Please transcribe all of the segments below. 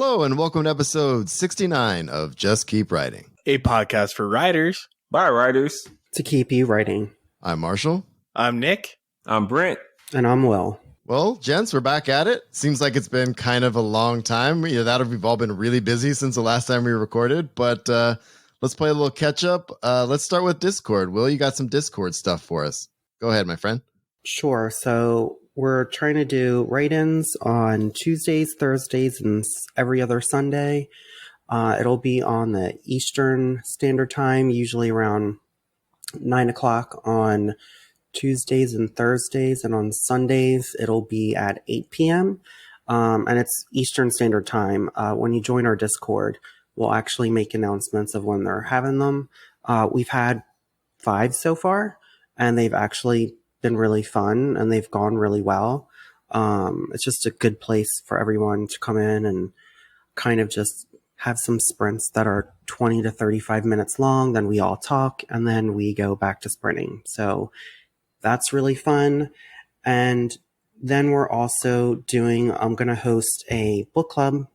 Hello and welcome to episode 69 of Just Keep Writing, a podcast for writers by writers to keep you writing. I'm Marshall. I'm Nick. I'm Brent. And I'm Will. Well, gents, we're back at it. Seems like it's been kind of a long time. Either that or we've all been really busy since the last time we recorded, but let's play a little catch up. Let's start with Discord. Will, you got some Discord stuff for us. Go ahead, my friend. Sure. So we're trying to do write-ins on Tuesdays, Thursdays, and every other Sunday. It'll be on the Eastern Standard Time, usually around 9 o'clock on Tuesdays and Thursdays. And on Sundays, it'll be at 8 p.m. And it's Eastern Standard Time. When you join our Discord, we'll actually make announcements of when they're having them. We've had 5 so far, and they've actually been really fun and they've gone really well. It's just a good place for everyone to come in and kind of just have some sprints that are 20 to 35 minutes long. Then we all talk and then we go back to sprinting. So that's really fun. And then we're also I'm going to host a book club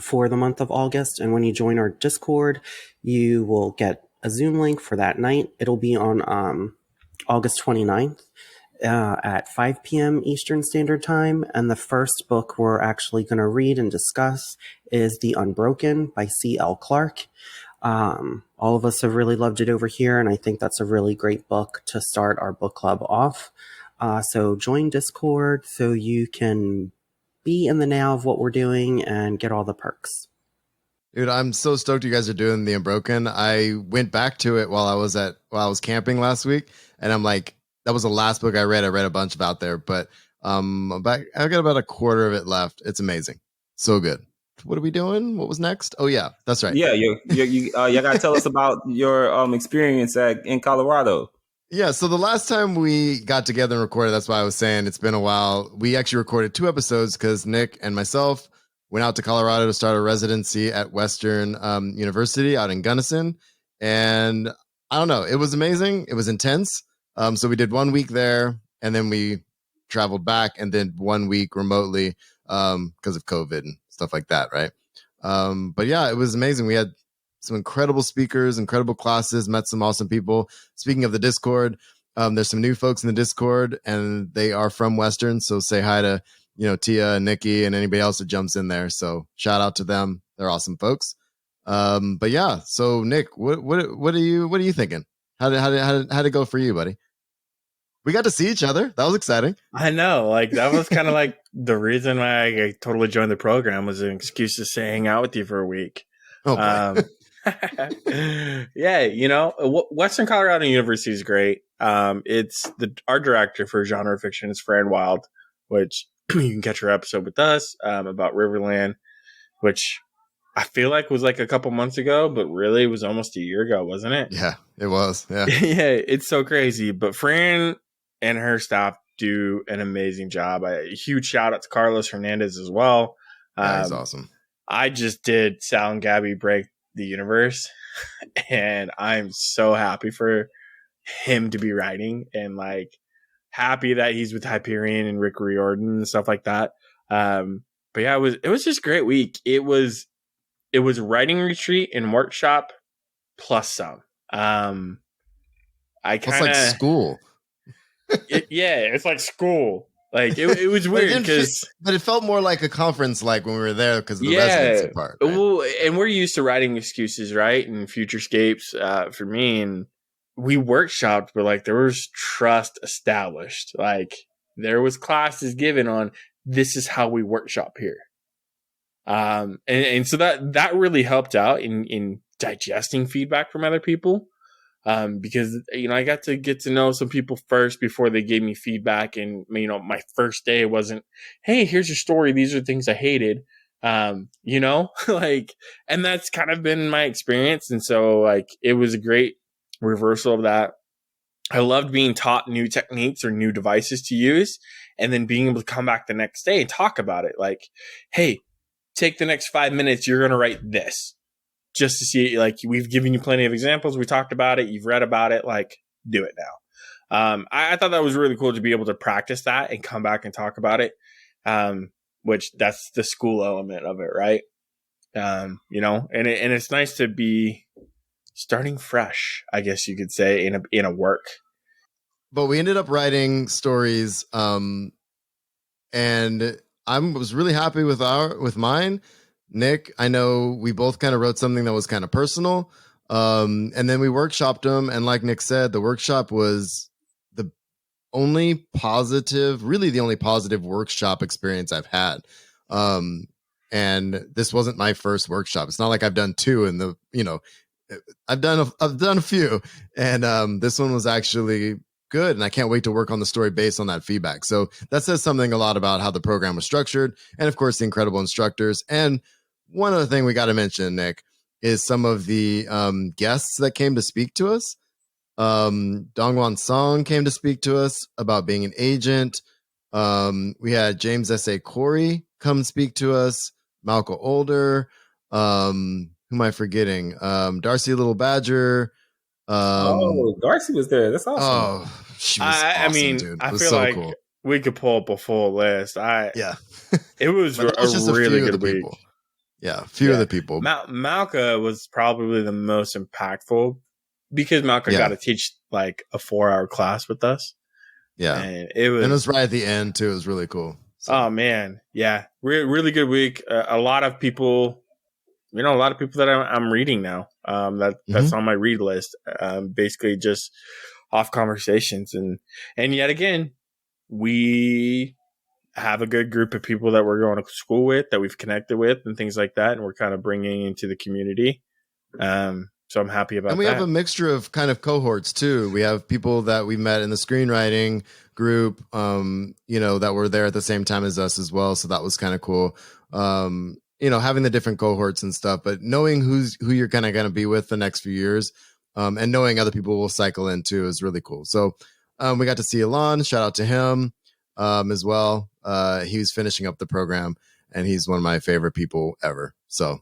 for the month of August. And when you join our Discord, you will get a Zoom link for that night. It'll be on August 29th at 5 p.m. Eastern Standard Time. And the first book we're actually going to read and discuss is The Unbroken by C.L. Clarke. All of us have really loved it over here, and I think that's a really great book to start our book club off. So join Discord so you can be in the now of what we're doing and get all the perks. Dude, I'm so stoked you guys are doing The Unbroken. I went back to it while I was camping last week, and I'm like, that was the last book I read. I read a bunch about there, but I've got about a quarter of it left. It's amazing. So good. What are we doing? What was next? Oh yeah, that's right. Yeah, you gotta tell us about your experience in Colorado. Yeah, so the last time we got together and recorded, that's why I was saying it's been a while. We actually recorded 2 episodes because Nick and myself went out to Colorado to start a residency at Western University out in Gunnison. And I don't know, it was amazing. It was intense. So we did 1 week there, and then we traveled back and then 1 week remotely because of COVID and stuff like that, right? But yeah, it was amazing. We had some incredible speakers, incredible classes, met some awesome people. Speaking of the Discord, there's some new folks in the Discord, and they are from Western. So say hi to Tia and Nikki and anybody else that jumps in there. So shout out to them. They're awesome folks. But yeah, so Nick, what are you thinking? How did it go for you, buddy? We got to see each other. That was exciting. I know. Like, that was kind of like the reason why I totally joined the program, was an excuse to say hang out with you for a week. Oh, boy. Yeah, Western Colorado University is great. It's the art director for genre fiction is Fran Wild, which you can catch her episode with us about Riverland, which I feel like was like a couple months ago, but really it was almost a year ago, wasn't it? Yeah, it was. Yeah. Yeah, it's so crazy. But Fran and her staff do an amazing job. A huge shout out to Carlos Hernandez as well. That's awesome. I just did Sal and Gabby Break the Universe, and I'm so happy for him to be writing, and like happy that he's with Hyperion and Rick Riordan and stuff like that. But yeah, it was just a great week. It was a writing retreat and workshop plus some. It's like school. It's like school. Like it was weird but it felt more like a conference, like when we were there because of the residency part. Right? Well, and we're used to writing excuses, right? And futurescapes for me, and we workshopped, but like there was trust established. Like there was classes given on this is how we workshop here. And so that really helped out in digesting feedback from other people. Because, I got to get to know some people first before they gave me feedback. And, my first day wasn't, hey, here's your story. These are things I hated. Like, and that's kind of been my experience. And so like, it was a great reversal of that. I loved being taught new techniques or new devices to use, and then being able to come back the next day and talk about it. Like, hey, take the next 5 minutes. You're going to write this. Just to see, like, we've given you plenty of examples. We talked about it. You've read about it. Like, do it now. I thought that was really cool to be able to practice that and come back and talk about it. which that's the school element of it, right? You know, and it's nice to be starting fresh, I guess you could say, in a work. But we ended up writing stories, and I was really happy with mine. Nick, I know we both kind of wrote something that was kind of personal, and then we workshopped them. And like Nick said, the workshop was the only positive workshop experience I've had. And this wasn't my first workshop. It's not like I've done two in the, you know, I've done a few, and this one was actually good, and I can't wait to work on the story based on that feedback. So that says something a lot about how the program was structured, and of course the incredible instructors. And one other thing we got to mention, Nick, is some of the guests that came to speak to us. Dongwon Song came to speak to us about being an agent. We had James S.A. Corey come speak to us, Malcolm Older, who am I forgetting? Darcy Little Badger. Darcy was there. That's awesome. Oh, she was awesome, I mean, dude. I It was feel so like cool. we could pull up a full list. Yeah. It was But that was just a really few of good the week. people. Yeah, a few of the people. Malka was probably the most impactful because Malka got to teach like a 4-hour class with us. Yeah. And it was right at the end too. It was really cool. So. Oh man. Yeah. Really good week. A lot of people, you know, a lot of people that I'm reading now, that's on my read list. Basically just off conversations and yet again, we have a good group of people that we're going to school with, that we've connected with and things like that. And we're kind of bringing into the community. So I'm happy about that. And we have a mixture of kind of cohorts too. We have people that we met in the screenwriting group, you know, that were there at the same time as us as well. So that was kind of cool. You know, having the different cohorts and stuff, but knowing who you're kind of going to be with the next few years, and knowing other people will cycle in too is really cool. So, we got to see Alon, shout out to him, as well. He was finishing up the program and he's one of my favorite people ever. So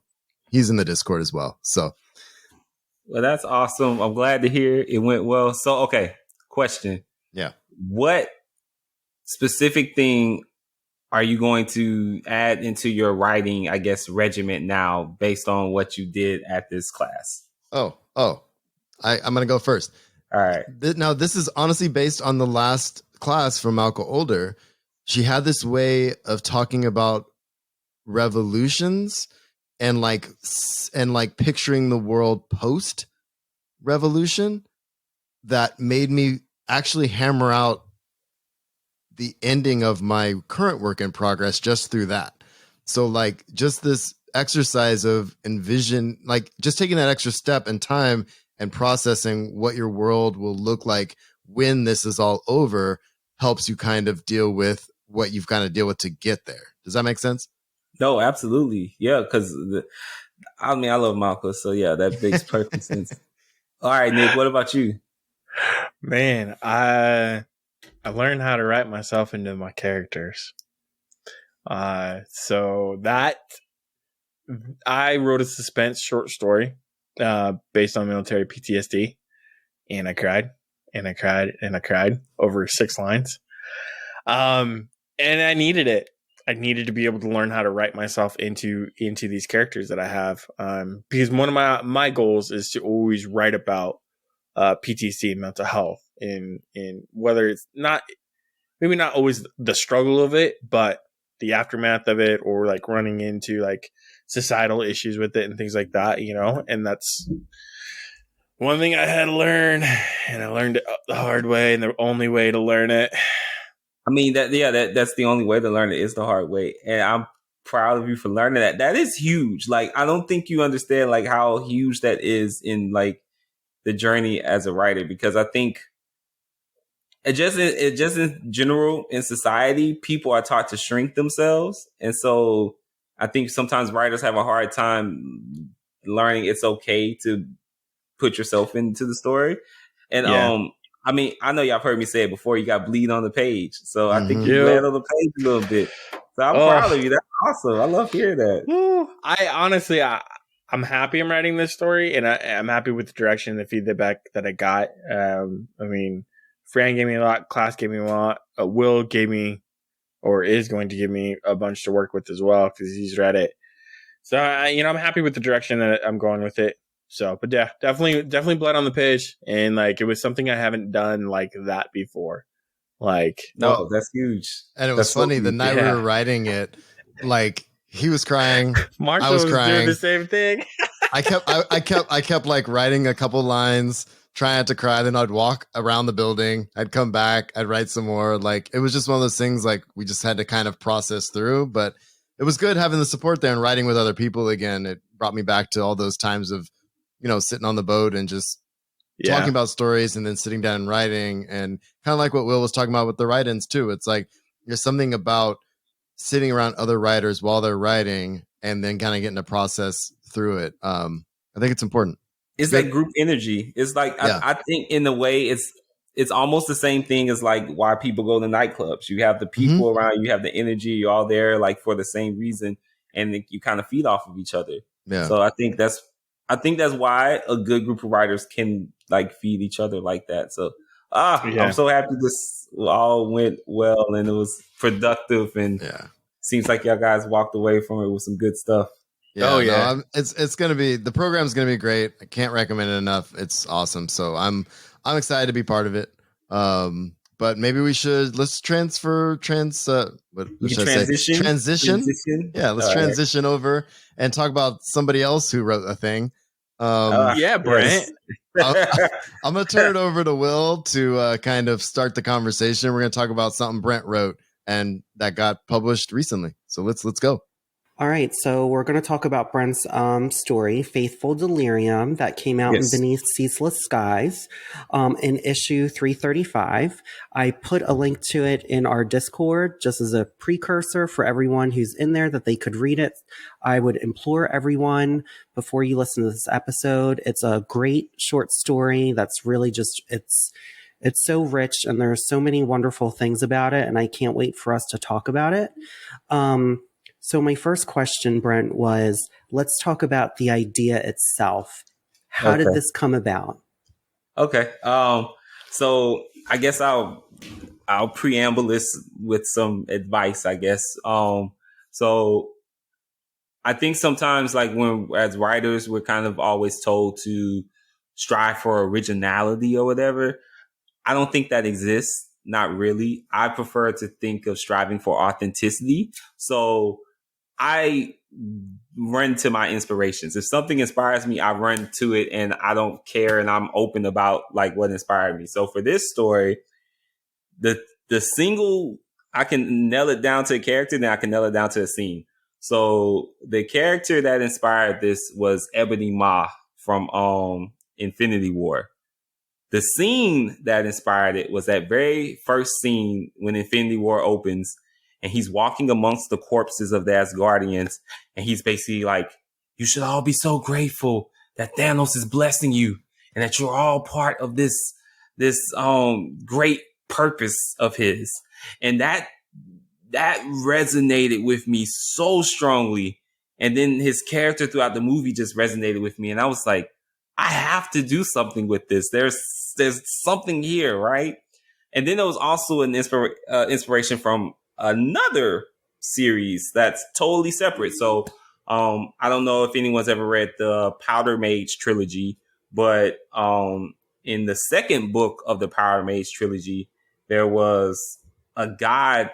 he's in the Discord as well. So. Well, that's awesome. I'm glad to hear it went well. So, okay, question. Yeah. What specific thing are you going to add into your writing, I guess, regiment now based on what you did at this class? I'm going to go first. All right. Now, this is honestly based on the last class from Malcolm Older. She had this way of talking about revolutions and like picturing the world post revolution that made me actually hammer out the ending of my current work in progress just through that. So like just this exercise of envision, like just taking that extra step in time and processing what your world will look like when this is all over helps you kind of deal with what you've got to deal with to get there. Does that make sense? No, absolutely. Yeah, because I mean, I love Malcolm, so yeah, that makes perfect sense. All right, Nick, what about you? Man, I learned how to write myself into my characters. So that I wrote a suspense short story based on military PTSD, and I cried and I cried and I cried over 6 lines. And I needed it. I needed to be able to learn how to write myself into these characters that I have. Because one of my goals is to always write about PTSD and mental health, in whether it's maybe not always the struggle of it, but the aftermath of it, or like running into like societal issues with it and things like that, you know. And that's one thing I had to learn, and I learned it the hard way, and the only way to learn it. I mean, that's the only way to learn it is the hard way. And I'm proud of you for learning that. That is huge. Like, I don't think you understand like how huge that is in like the journey as a writer, because I think it just in general in society, people are taught to shrink themselves. And so I think sometimes writers have a hard time learning it's okay to put yourself into the story. And I mean, I know y'all have heard me say it before, you got bleed on the page. So I think you land on the page a little bit. So I'm proud of you. That's awesome. I love hearing that. I honestly, I'm happy I'm writing this story, and I'm happy with the direction and the feedback that I got. I mean, Fran gave me a lot, class gave me a lot, Will gave me or is going to give me a bunch to work with as well because he's read it. So I'm happy with the direction that I'm going with it. So, but yeah, definitely blood on the page, and like it was something I haven't done like that before. Like, No, that's huge. And it was That's funny so the huge. night we Yeah. were writing it, like he was crying, Marshall I was doing crying. the same thing. I kept like writing a couple lines, trying not to cry. Then I'd walk around the building. I'd come back. I'd write some more. Like it was just one of those things. Like we just had to kind of process through. But it was good having the support there and writing with other people again. It brought me back to all those times of, sitting on the boat and just talking about stories and then sitting down and writing. And kind of like what Will was talking about with the write-ins too. It's like there's something about sitting around other writers while they're writing and then kind of getting a process through it. I think it's important. It's that group energy. It's like I think in a way it's almost the same thing as like why people go to nightclubs. You have the people around, you have the energy, you're all there like for the same reason, and you kind of feed off of each other. Yeah. So I think that's why a good group of writers can like feed each other like that. So I'm so happy this all went well and it was productive, and seems like y'all guys walked away from it with some good stuff. Yeah, it's gonna be, the program's gonna be great. I can't recommend it enough. It's awesome. So I'm excited to be part of it. But maybe let's transition. Yeah, let's transition over and talk about somebody else who wrote a thing. Brent. I'm gonna turn it over to Will to kind of start the conversation. We're gonna talk about something Brent wrote and that got published recently. So let's go. All right, so we're going to talk about Brent's story, Faithful Delirium, that came out in Beneath Ceaseless Skies in issue 335. I put a link to it in our Discord just as a precursor for everyone who's in there that they could read it. I would implore everyone before you listen to this episode. It's a great short story that's really just, it's so rich and there's so many wonderful things about it, and I can't wait for us to talk about it. So my first question, Brent, was let's talk about the idea itself. How did this come about? Okay. So I guess I'll preamble this with some advice, I guess. So I think sometimes like when as writers, we're kind of always told to strive for originality or whatever. I don't think that exists. Not really. I prefer to think of striving for authenticity. So I run to my inspirations. If something inspires me, I run to it and I don't care, and I'm open about like what inspired me. So for this story, the single, I can nail it down to a character, then I can nail it down to a scene. So the character that inspired this was Ebony Maw from Infinity War. The scene that inspired it was that very first scene when Infinity War opens and he's walking amongst the corpses of the Asgardians. And he's basically like, you should all be so grateful that Thanos is blessing you and that you're all part of this great purpose of his. And that resonated with me so strongly. And then his character throughout the movie just resonated with me. And I was like, I have to do something with this. There's something here, right? And then there was also an inspiration from another series that's totally separate. So I don't know if anyone's ever read the Powder Mage trilogy, but in the second book of the Powder Mage trilogy, there was a god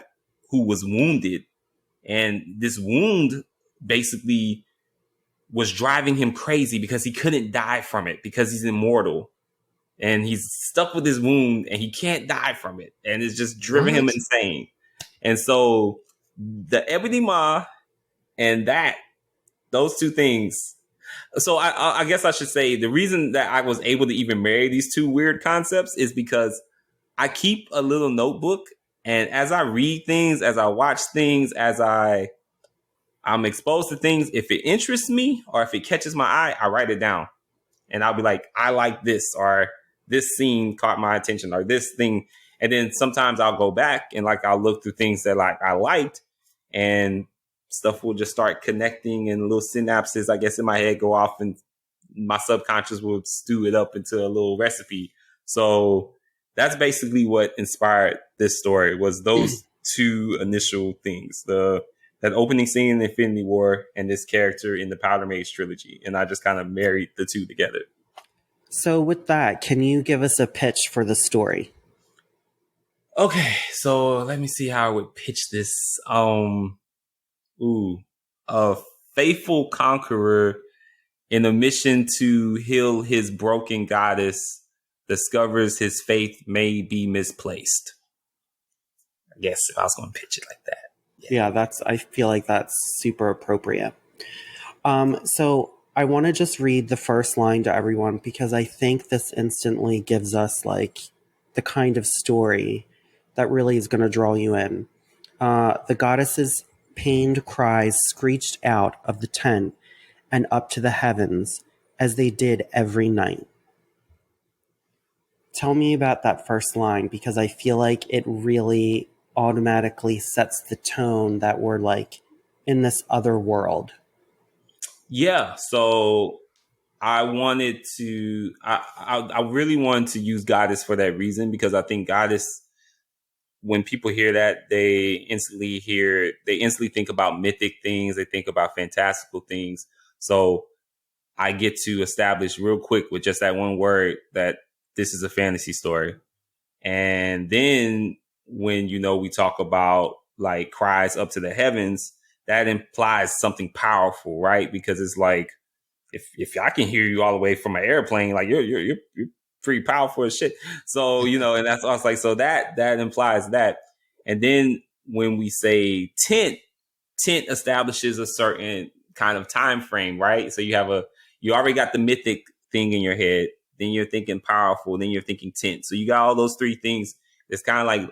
who was wounded, and this wound basically was driving him crazy because he couldn't die from it because he's immortal. And he's stuck with his wound and he can't die from it. And it's just driven him insane. And so the Ebony Maw and those two things. So I guess I should say the reason that I was able to even marry these two weird concepts is because I keep a little notebook. And as I read things, as I watch things, as I'm exposed to things, if it interests me or if it catches my eye, I write it down. And I'll be like, I like this, or this scene caught my attention, or this thing. And then sometimes I'll go back and like I'll look through things that like I liked, and stuff will just start connecting, and little synapses, I guess, in my head go off, and my subconscious will stew it up into a little recipe. So that's basically what inspired this story, was those two initial things: that opening scene in Infinity War and this character in the Powder Mage trilogy, and I just kind of married the two together. So with that, can you give us a pitch for the story? Okay, so let me see how I would pitch this. A faithful conqueror in a mission to heal his broken goddess discovers his faith may be misplaced. I guess if I was going to pitch it like that. Yeah, I feel like that's super appropriate. So I want to just read the first line to everyone because I think this instantly gives us like the kind of story that really is going to draw you in. The goddess's pained cries screeched out of the tent and up to the heavens as they did every night. Tell me about that first line because I feel like it really automatically sets the tone that we're like in this other world. Yeah, so I wanted to I really wanted to use goddess for that reason because I think goddess, when people hear that, they instantly think about mythic things, they think about fantastical things. So I get to establish real quick with just that one word that this is a fantasy story. And then when, we talk about like cries up to the heavens, that implies something powerful, right? Because it's like, if I can hear you all the way from an airplane, like you're pretty powerful as shit. So, and that's I was like, so that implies that. And then when we say tent establishes a certain kind of time frame, right? So you already got the mythic thing in your head. Then you're thinking powerful. Then you're thinking tent. So you got all those three things. It's kind of like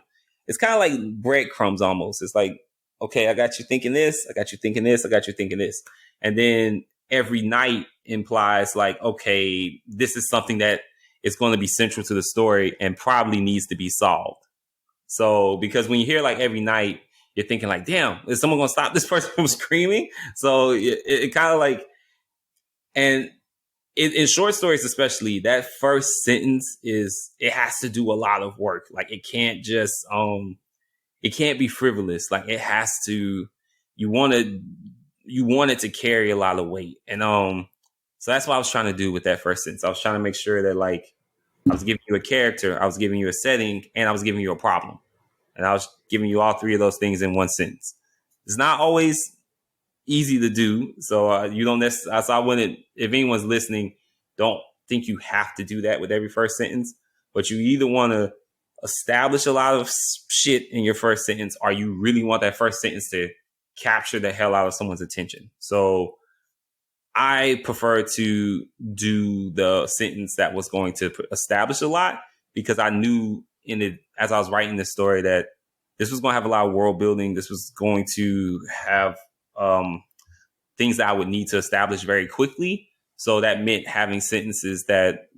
breadcrumbs almost. It's like, okay, I got you thinking this. I got you thinking this. I got you thinking this. And then every night implies like, okay, this is something that is going to be central to the story and probably needs to be solved. So because when you hear like every night, you're thinking like, damn, is someone going to stop this person from screaming? So it kind of like, and in short stories, especially that first sentence it has to do a lot of work. Like it can't just, it can't be frivolous. Like it has to, you want it to carry a lot of weight. And, so that's what I was trying to do with that first sentence. I was trying to make sure that like I was giving you a character, I was giving you a setting, and I was giving you a problem. And I was giving you all three of those things in one sentence. It's not always easy to do. So you don't necessarily, so I wouldn't, if anyone's listening, don't think you have to do that with every first sentence, but you either want to establish a lot of shit in your first sentence, or you really want that first sentence to capture the hell out of someone's attention. So I prefer to do the sentence that was going to establish a lot because I knew as I was writing this story that this was going to have a lot of world building. This was going to have things that I would need to establish very quickly. So that meant having sentences that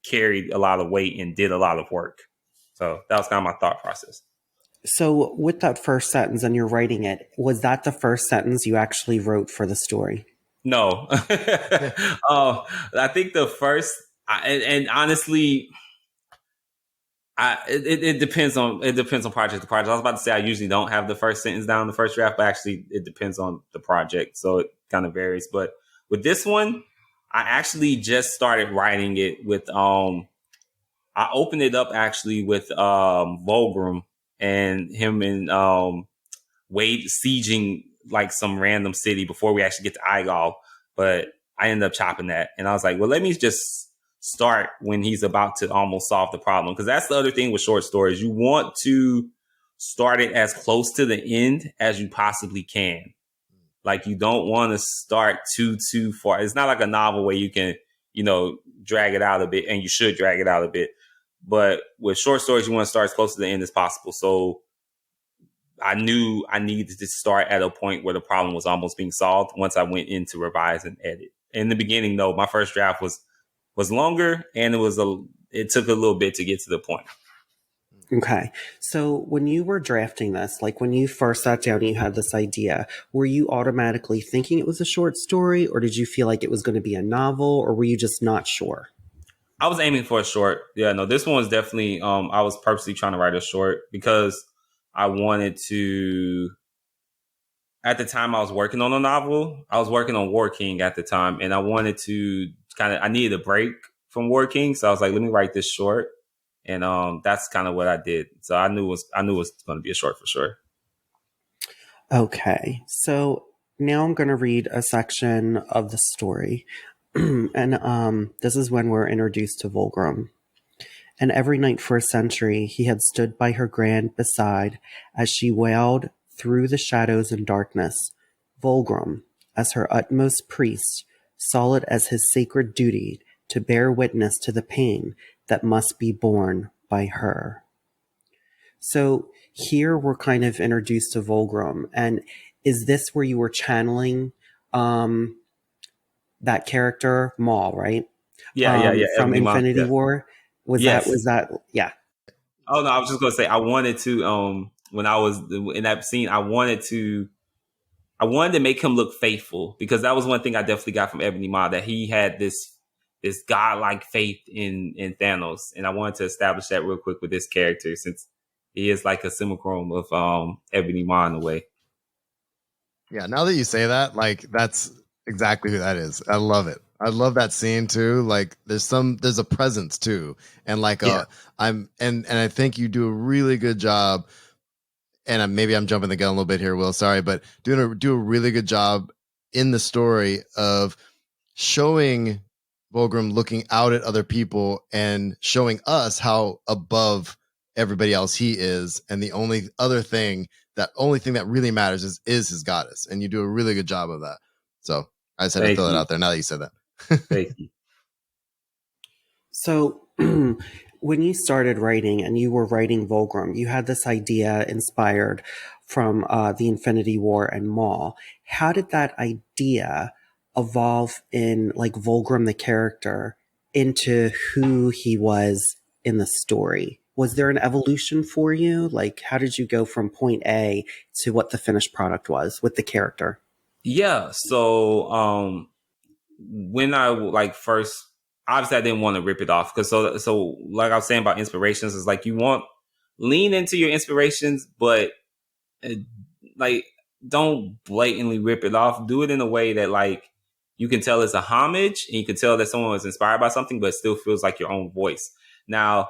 carried a lot of weight and did a lot of work. So that was kind of my thought process. So with that first sentence and you're writing it, was that the first sentence you actually wrote for the story? No. I think the first, and honestly, it depends on project to project. I was about to say I usually don't have the first sentence down in the first draft, but actually it depends on the project. So it kind of varies. But with this one, I actually just started writing it with, I opened it up actually with Volgrim and him and Wade sieging like some random city before we actually get to Igal. But I ended up chopping that. And I was like, well, let me just start when he's about to almost solve the problem. Because that's the other thing with short stories. You want to start it as close to the end as you possibly can. Like you don't want to start too far. It's not like a novel where you can, drag it out a bit, and you should drag it out a bit. But with short stories, you want to start as close to the end as possible. So I knew I needed to start at a point where the problem was almost being solved once I went in to revise and edit. In the beginning, though, my first draft was longer, and it took a little bit to get to the point. Okay. So when you were drafting this, like when you first sat down and you had this idea, were you automatically thinking it was a short story, or did you feel like it was going to be a novel, or were you just not sure? I was aiming for a short. Yeah, no, this one was definitely, I was purposely trying to write a short because I wanted to. At the time, I was working on a novel. I was working on War King at the time, and I wanted to I needed a break from War King, so I was like, let me write this short, and that's kind of what I did. So I knew it was going to be a short for sure. Okay, so now I'm going to read a section of the story, and this is when we're introduced to Volgrim. And every night for a century, he had stood by her grand beside as she wailed through the shadows and darkness. Volgrim, as her utmost priest, saw it as his sacred duty to bear witness to the pain that must be borne by her. So here we're kind of introduced to Volgrim. And is this where you were channeling that character, Maul, right? Yeah. From Ebony Maw, Infinity yeah. War? Was that, yeah. Oh no, I was just gonna say I wanted to when I was in that scene, I wanted to make him look faithful, because that was one thing I definitely got from Ebony Maw, that he had this godlike faith in Thanos, and I wanted to establish that real quick with this character, since he is like a simulacrum of Ebony Maw in a way. Yeah, now that you say that, like, that's exactly who that is. I love it. I love that scene too. Like, there's a presence too, and like and I think you do a really good job. And maybe I'm jumping the gun a little bit here, Will. Sorry, but do a really good job in the story of showing Volgrim looking out at other people and showing us how above everybody else he is, and the only thing that really matters is his goddess, and you do a really good job of that. So I just had to throw that out there now that you said that. Thank you. So when you started writing and you were writing Volgrim, you had this idea inspired from the Infinity War and Maul. How did that idea evolve in like Volgrim the character into who he was in the story? Was there an evolution for you? Like, how did you go from point A to what the finished product was with the character? Yeah. So when I first, obviously I didn't want to rip it off, because so like I was saying about inspirations, is like you want lean into your inspirations, but like don't blatantly rip it off. Do it in a way that like you can tell it's a homage, and you can tell that someone was inspired by something, but it still feels like your own voice. Now,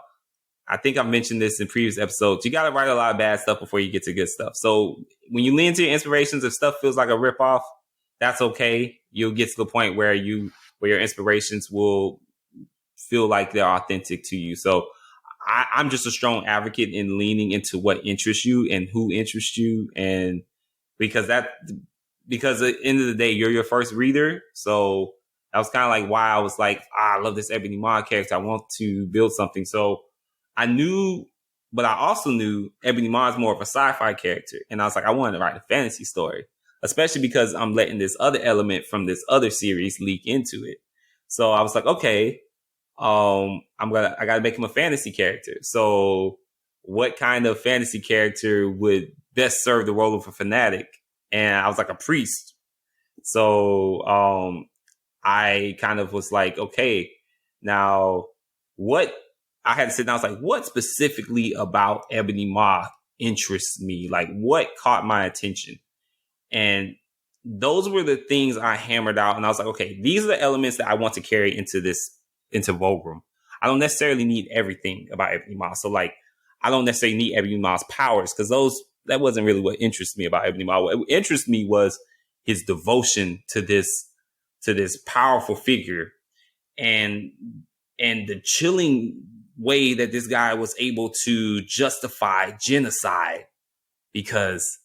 I think I've mentioned this in previous episodes. You got to write a lot of bad stuff before you get to good stuff. So when you lean into your inspirations, if stuff feels like a ripoff, that's okay. You'll get to the point where your inspirations will feel like they're authentic to you. So I'm just a strong advocate in leaning into what interests you and who interests you. And because at the end of the day, you're your first reader. So that was kind of like why I was like, I love this Ebony Maw character. I want to build something. So I knew, but I also knew Ebony Maw is more of a sci-fi character. And I was like, I wanted to write a fantasy story, especially because I'm letting this other element from this other series leak into it. So I was like, okay, I gotta make him a fantasy character. So what kind of fantasy character would best serve the role of a fanatic? And I was like, a priest. So I kind of was like, okay, now what I had to sit down. I was like, what specifically about Ebony Maw interests me? Like, what caught my attention? And those were the things I hammered out. And I was like, okay, these are the elements that I want to carry into Volgrim. I don't necessarily need everything about Ebony Maw. So like, I don't necessarily need Ebony Maw's powers, because that wasn't really what interests me about Ebony Maw. What interests me was his devotion to this powerful figure, and the chilling way that this guy was able to justify genocide because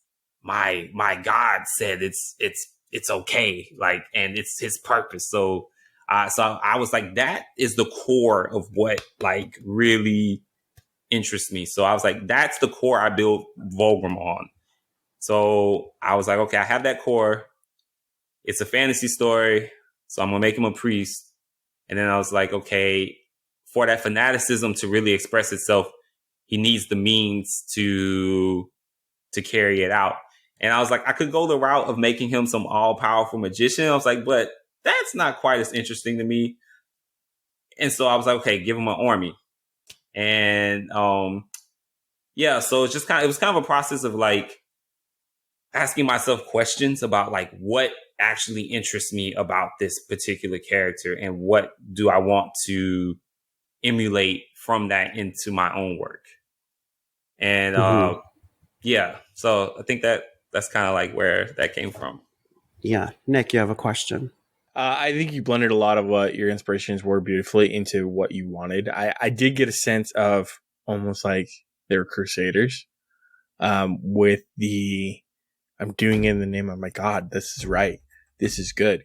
my God said it's okay, like, and it's his purpose. So I was like, that is the core of what like really interests me. So I was like, that's the core I built Volgrim on. So I was like, okay, I have that core. It's a fantasy story, so I'm gonna make him a priest. And then I was like, okay, for that fanaticism to really express itself, he needs the means to carry it out. And I was like, I could go the route of making him some all-powerful magician. I was like, but that's not quite as interesting to me. And so I was like, okay, give him an army. And yeah, so it's just it was kind of a process of like asking myself questions about like what actually interests me about this particular character and what do I want to emulate from that into my own work. And Mhm. yeah, so I think that's kind of like where that came from. Yeah. Nick, you have a question? I think you blended a lot of what your inspirations were beautifully into what you wanted. I did get a sense of almost like they were crusaders, with the I'm doing it in the name of my God. This is right. This is good.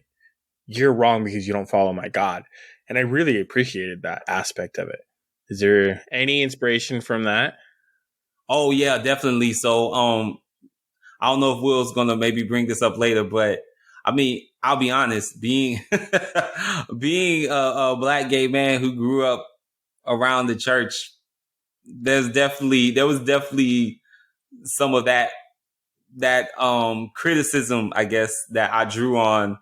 You're wrong because you don't follow my God. And I really appreciated that aspect of it. Is there any inspiration from that? Oh yeah, definitely. So I don't know if Will's gonna maybe bring this up later, but I mean, I'll be honest, being being a black gay man who grew up around the church, there was definitely some of that criticism, I guess, that I drew on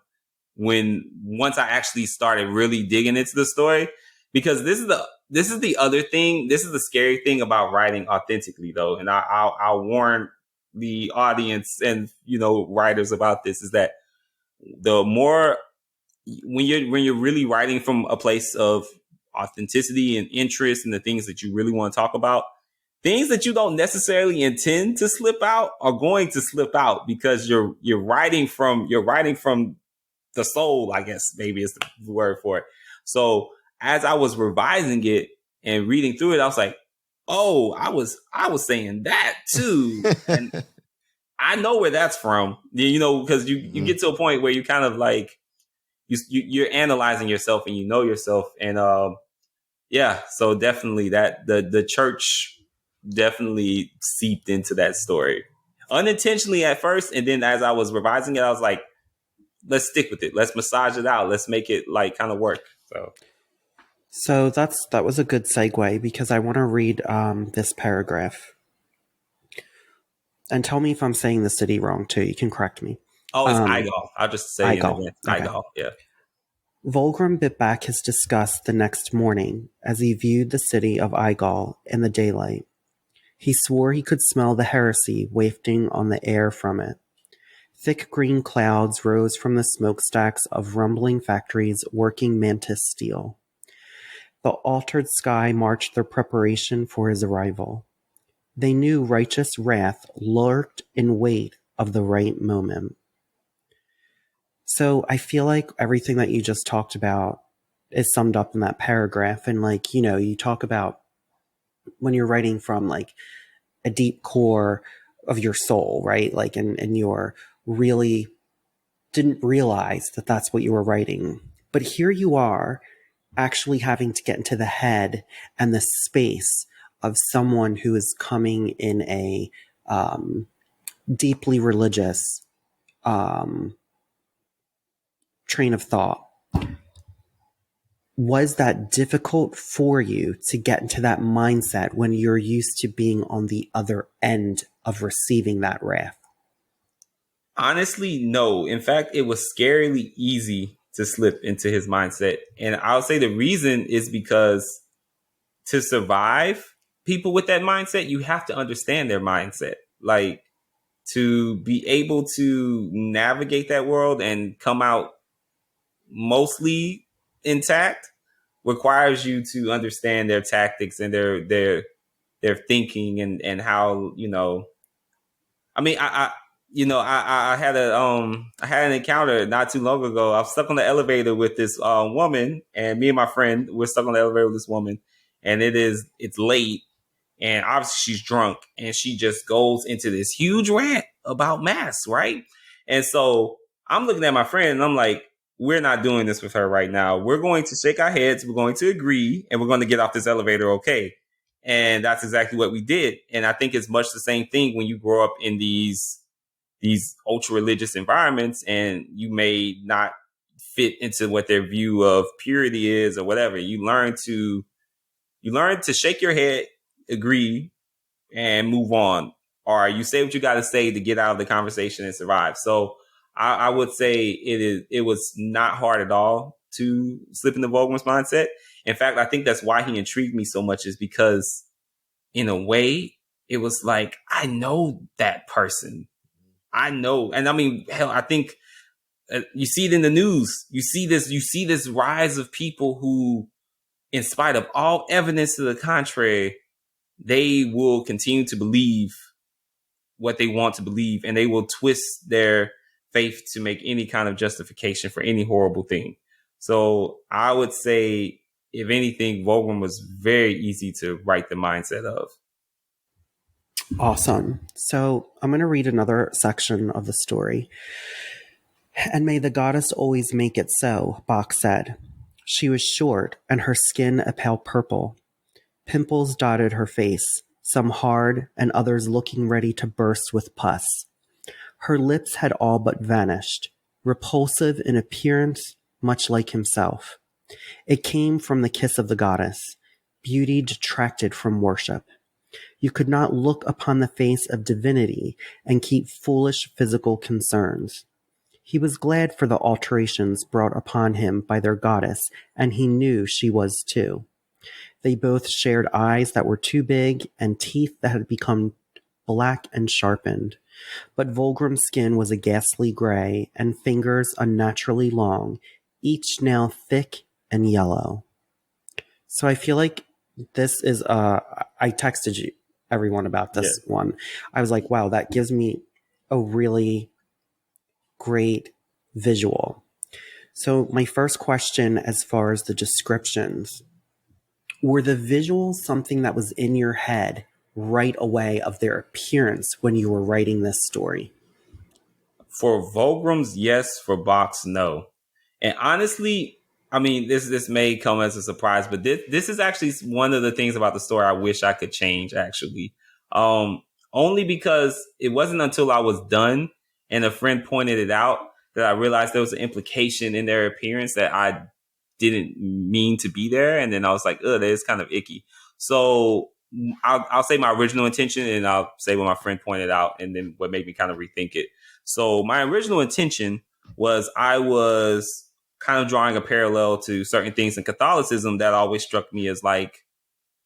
when once I actually started really digging into the story. Because this is the other thing. This is the scary thing about writing authentically, though, and I'll warn the audience and writers about this, is that the more when you're really writing from a place of authenticity and interest in the things that you really want to talk about, things that you don't necessarily intend to slip out are going to slip out because you're writing from the soul, I guess maybe is the word for it. So as I was revising it and reading through it, I was like, oh, I was saying that too. And I know where that's from, because you get to a point where you kind of like, you're analyzing yourself and yourself. And yeah, so definitely that the church definitely seeped into that story unintentionally at first. And then as I was revising it, I was like, let's stick with it. Let's massage it out. Let's make it like kind of work. So that was a good segue because I want to read this paragraph. And tell me if I'm saying the city wrong too. You can correct me. Oh, it's Igal. I'll just say Igal. Igal. Yeah. Volgrim bit back his disgust the next morning as he viewed the city of Igal in the daylight. He swore he could smell the heresy wafting on the air from it. Thick green clouds rose from the smokestacks of rumbling factories working mantis steel. The altered sky marked their preparation for his arrival. They knew righteous wrath lurked in wait of the right moment. So I feel like everything that you just talked about is summed up in that paragraph. And like, you talk about when you're writing from like a deep core of your soul, right? Like, and you're really didn't realize that that's what you were writing. But here you are actually having to get into the head and the space of someone who is coming in a deeply religious train of thought. Was that difficult for you to get into that mindset when you're used to being on the other end of receiving that wrath? Honestly, no. In fact, it was scarily easy to slip into his mindset. And I'll say the reason is because to survive people with that mindset, you have to understand their mindset. Like, to be able to navigate that world and come out mostly intact requires you to understand their tactics and their thinking and how, I mean, I had an encounter not too long ago. I was stuck on the elevator with this woman, and me and my friend were stuck on the elevator with this woman, and it's late, and obviously she's drunk, and she just goes into this huge rant about mass, right? And so I'm looking at my friend, and I'm like, we're not doing this with her right now. We're going to shake our heads, we're going to agree, and we're going to get off this elevator, okay? And that's exactly what we did. And I think it's much the same thing when you grow up in these ultra religious environments and you may not fit into what their view of purity is or whatever. You learn to shake your head, agree, and move on. Or you say what you got to say to get out of the conversation and survive. So I would say it was not hard at all to slip into Volgrim's mindset. In fact, I think that's why he intrigued me so much, is because in a way, it was like, I know that person. I know. And I mean, hell, I think you see it in the news. You see this rise of people who, in spite of all evidence to the contrary, they will continue to believe what they want to believe, and they will twist their faith to make any kind of justification for any horrible thing. So I would say, if anything, Volgrim was very easy to write the mindset of. Awesome. So I'm going to read another section of the story. And may the goddess always make it so, Bach said. She was short, and her skin a pale purple. Pimples dotted her face, some hard and others looking ready to burst with pus. Her lips had all but vanished, repulsive in appearance, much like himself. It came from the kiss of the goddess, beauty detracted from worship. You could not look upon the face of divinity and keep foolish physical concerns. He was glad for the alterations brought upon him by their goddess, and he knew she was too. They both shared eyes that were too big and teeth that had become black and sharpened. But Volgrim's skin was a ghastly gray, and fingers unnaturally long, each nail thick and yellow. So I feel like this is I texted you everyone about this one. I was like, wow, that gives me a really great visual. So my first question, as far as the descriptions, were the visuals something that was in your head right away of their appearance when you were writing this story? For Volgrim's, yes. For Bach's, no. And honestly, I mean, this may come as a surprise, but this is actually one of the things about the story I wish I could change, actually. Only because it wasn't until I was done and a friend pointed it out that I realized there was an implication in their appearance that I didn't mean to be there. And then I was like, that is kind of icky. So I'll say my original intention, and I'll say what my friend pointed out, and then what made me kind of rethink it. So my original intention was I was kind of drawing a parallel to certain things in Catholicism that always struck me as like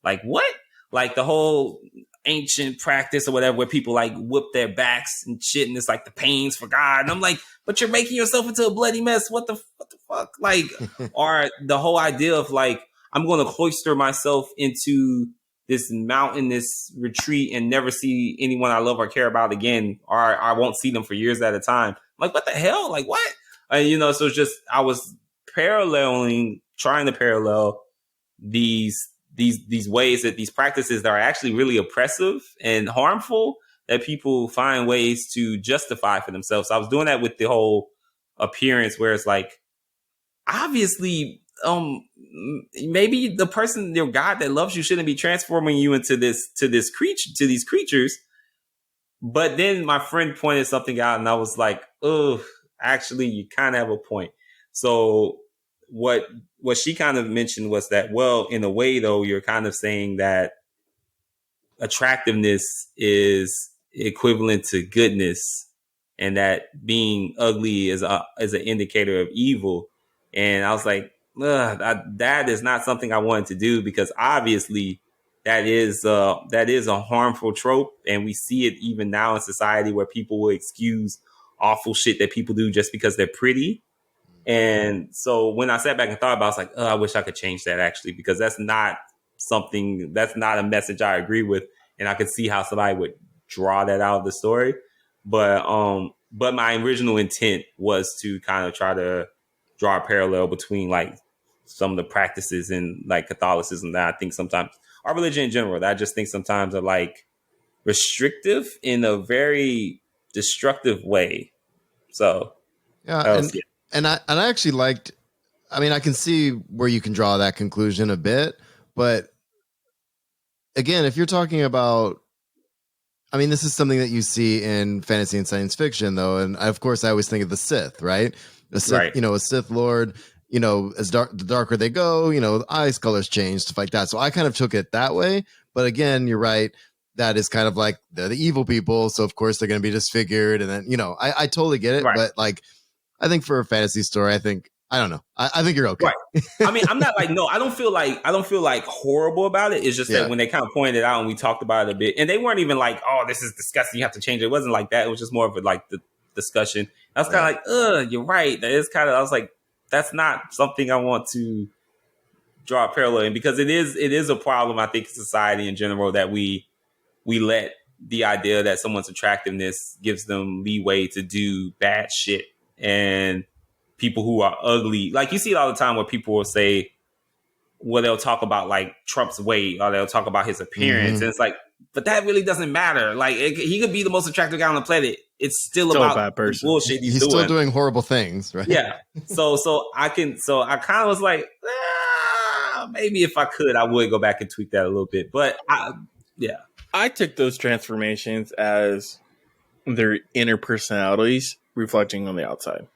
what? Like the whole ancient practice or whatever, where people like whip their backs and shit, and it's like the pains for God. And I'm like, but you're making yourself into a bloody mess. What the fuck? Like, or the whole idea of like, I'm going to cloister myself into this mountainous retreat and never see anyone I love or care about again, or I won't see them for years at a time. I'm like, what the hell? Like, what? So it's just, I was trying to parallel these ways, that these practices that are actually really oppressive and harmful, that people find ways to justify for themselves. So I was doing that with the whole appearance, where it's like, obviously, maybe the person, your God that loves you, shouldn't be transforming you into these creatures. But then my friend pointed something out, and I was like, oh, actually, you kind of have a point. So what she kind of mentioned was that, well, in a way, though, you're kind of saying that attractiveness is equivalent to goodness, and that being ugly is an indicator of evil. And I was like, that is not something I wanted to do, because obviously that is a harmful trope, and we see it even now in society, where people will excuse awful shit that people do just because they're pretty. And so when I sat back and thought about it, I was like, I wish I could change that, actually, because that's not a message I agree with. And I could see how somebody would draw that out of the story. But my original intent was to kind of try to draw a parallel between like some of the practices in like Catholicism that I think sometimes, our religion in general, that I just think sometimes are like restrictive in a very destructive way. So and I actually liked, I mean, I can see where you can draw that conclusion a bit, but again, if you're talking about, I mean, this is something that you see in fantasy and science fiction, though, and of course I always think of the Sith, right? The Sith, right. A Sith Lord, the darker they go, the eyes colors change, stuff like that. So I kind of took it that way. But again, you're right. That is kind of like they're the evil people. So of course they're going to be disfigured. And then, I totally get it. Right. But like, I think for a fantasy story, I think I don't know. I think you're okay. Right. I mean, I'm not like, no, I don't feel like horrible about it. It's just that when they kind of pointed it out and we talked about it a bit, and they weren't even like, oh, this is disgusting, you have to change it. It wasn't like that. It was just more of a, like, the discussion. I was kind of like, you're right. That is kind of, I was like, that's not something I want to draw a parallel in, because it is a problem, I think, in society in general, that we let the idea that someone's attractiveness gives them leeway to do bad shit. And people who are ugly, like, you see it all the time where people will say, well, they'll talk about like Trump's weight, or they'll talk about his appearance. And it's like, but that really doesn't matter. Like, he could be the most attractive guy on the planet. It's still about a bad person. Bullshit he's doing. Still doing horrible things, right? Yeah. So I kind of was like, maybe if I could, I would go back and tweak that a little bit. But I took those transformations as their inner personalities reflecting on the outside.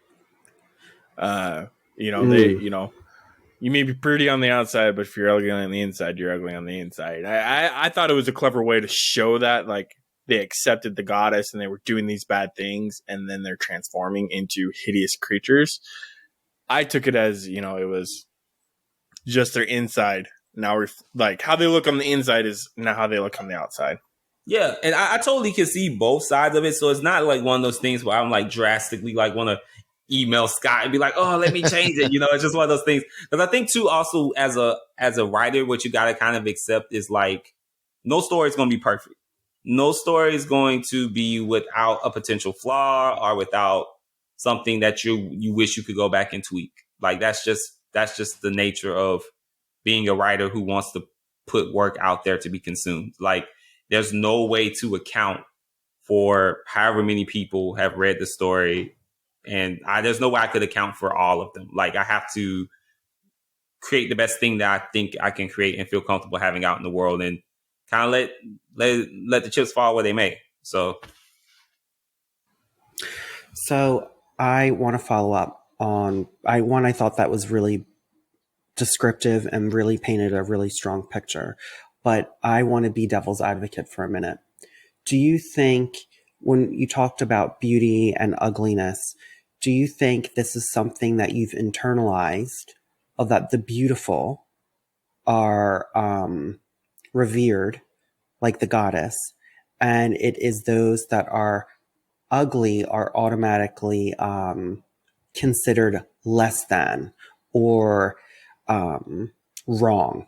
You may be pretty on the outside, but if you're ugly on the inside, you're ugly on the inside. I thought it was a clever way to show that, like, they accepted the goddess and they were doing these bad things, and then they're transforming into hideous creatures. I took it as, it was just their inside. Now, like, how they look on the inside is not how they look on the outside. Yeah, and I totally can see both sides of it. So it's not like one of those things where I'm like drastically like want to email Scott and be like, oh, let me change it. It's just one of those things. Because I think too, also as a writer, what you got to kind of accept is like, no story is going to be perfect. No story is going to be without a potential flaw or without something that you wish you could go back and tweak. Like, that's just the nature of being a writer who wants to put work out there to be consumed. Like, there's no way to account for however many people have read the story. And there's no way I could account for all of them. Like, I have to create the best thing that I think I can create and feel comfortable having out in the world, and kind of let the chips fall where they may. So I want to follow up on, I thought that was really descriptive and really painted a really strong picture, but I want to be devil's advocate for a minute. Do you think, when you talked about beauty and ugliness, do you think this is something that you've internalized, of that the beautiful are revered like the goddess, and it is those that are ugly are automatically considered less than or wrong?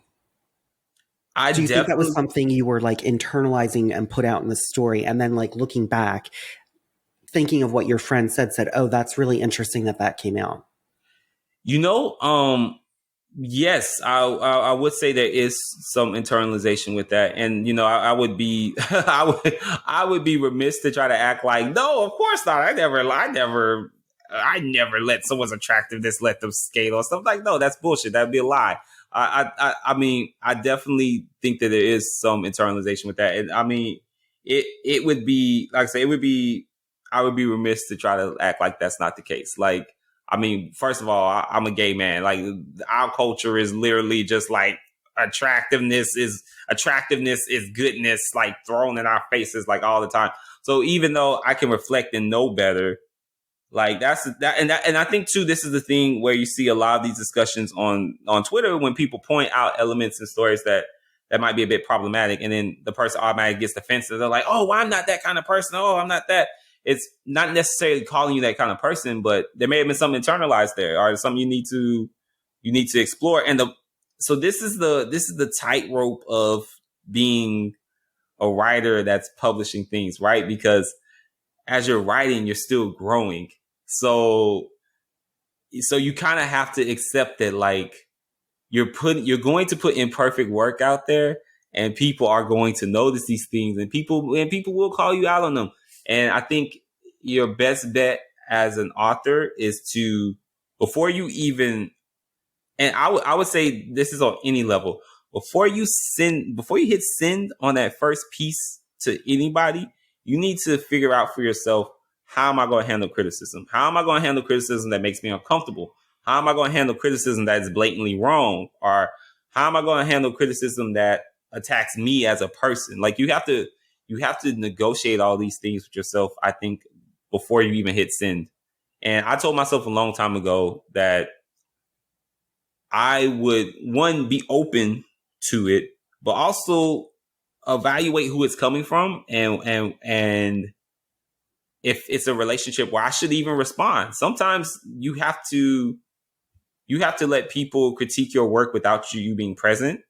Do you think that was something you were like internalizing and put out in the story, and then like looking back, thinking of what your friend said, oh, that's really interesting that came out? Yes, I would say there is some internalization with that. And, I would be, I would be remiss to try to act like, no, of course not. I never let someone's attractiveness let them skate or something. Like, no, that's bullshit. That'd be a lie. I mean, I definitely think that there is some internalization with that. And I mean, it would be, like I say, I would be remiss to try to act like that's not the case. Like, I mean, first of all, I'm a gay man. Like, our culture is literally just like attractiveness is goodness, like thrown in our faces like all the time. So even though I can reflect and know better, like and I think too, this is the thing where you see a lot of these discussions on Twitter when people point out elements and stories that might be a bit problematic, and then the person automatically gets defensive. They're like, oh, well, I'm not that kind of person. Oh, I'm not that. It's not necessarily calling you that kind of person, but there may have been something internalized there, or something you need to explore. And so this is the tightrope of being a writer that's publishing things, right? Because as you're writing, you're still growing. So you kind of have to accept that, like, you're going to put imperfect work out there, and people are going to notice these things, and people will call you out on them. And I think your best bet as an author is to, before you even, and I would say this is on any level, before you hit send on that first piece to anybody, you need to figure out for yourself, how am I going to handle criticism? How am I going to handle criticism that makes me uncomfortable? How am I going to handle criticism that is blatantly wrong? Or how am I going to handle criticism that attacks me as a person? Like, you have to negotiate all these things with yourself, I think, before you even hit send. And I told myself a long time ago that I would, one, be open to it, but also evaluate who it's coming from, and if it's a relationship where I should even respond. Sometimes you have to let people critique your work without you being present.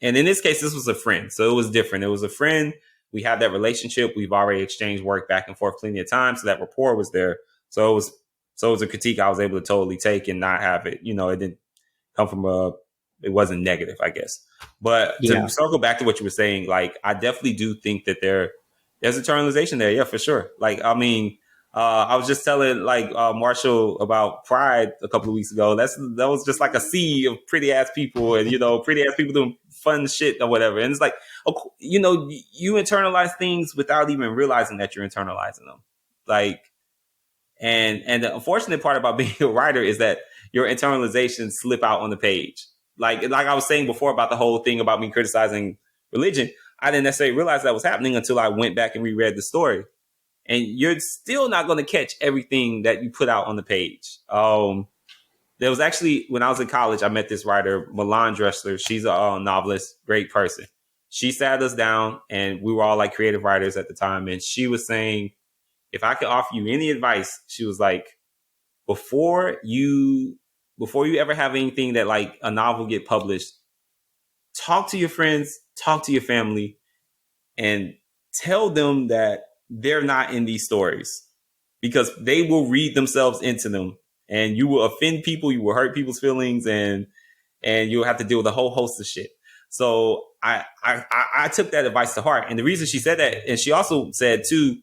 And in this case, this was a friend, so it was different. It was a friend. We had that relationship. We've already exchanged work back and forth plenty of times, so that rapport was there. So it was a critique I was able to totally take and not have it. You know, it didn't come from it wasn't negative, I guess. But to circle back to what you were saying, like, I definitely do think that there's internalization there. Yeah, for sure. Like, I mean, I was just telling Marshall about Pride a couple of weeks ago. That was just like a sea of pretty ass people, and pretty ass people doing fun shit or whatever. And it's like, you internalize things without even realizing that you're internalizing them. Like, and the unfortunate part about being a writer is that your internalizations slip out on the page. Like I was saying before about the whole thing about me criticizing religion, I didn't necessarily realize that was happening until I went back and reread the story. And you're still not going to catch everything that you put out on the page. There was actually, when I was in college, I met this writer, Milan Dressler. She's a novelist, great person. She sat us down, and we were all like creative writers at the time. And she was saying, if I could offer you any advice, she was like, before you ever have anything that like a novel get published, talk to your friends, talk to your family, and tell them that they're not in these stories, because they will read themselves into them, and you will offend people, you will hurt people's feelings, and you'll have to deal with a whole host of shit. So I took that advice to heart. And the reason she said that, and she also said too,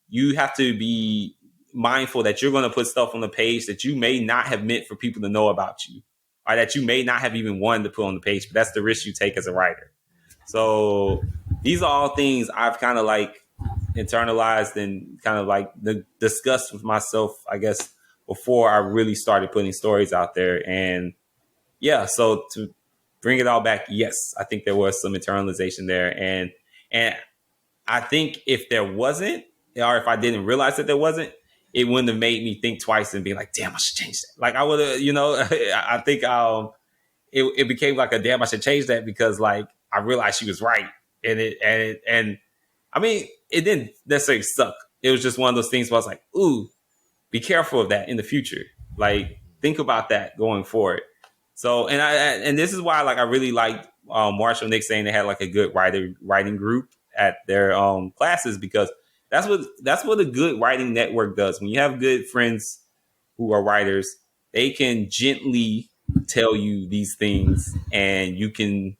you have to be mindful that you're going to put stuff on the page that you may not have meant for people to know about you, or that you may not have even wanted to put on the page, but that's the risk you take as a writer. So these are all things I've kind of like internalized and kind of like discussed with myself, I guess, before I really started putting stories out there. And yeah, so to bring it all back, yes, I think there was some internalization there. And I think if there wasn't, or if I didn't realize that there wasn't, it wouldn't have made me think twice and be like, damn, I should change that. Like I would have, I think it became like a damn, I should change that, because like I realized she was right. And I mean, it didn't necessarily suck. It was just one of those things where I was like, ooh, be careful of that in the future. Like, think about that going forward. So, and this is why, like, I really liked Marshall and Nick saying they had like a good writing group at their classes, because that's what a good writing network does. When you have good friends who are writers, they can gently tell you these things, and you can,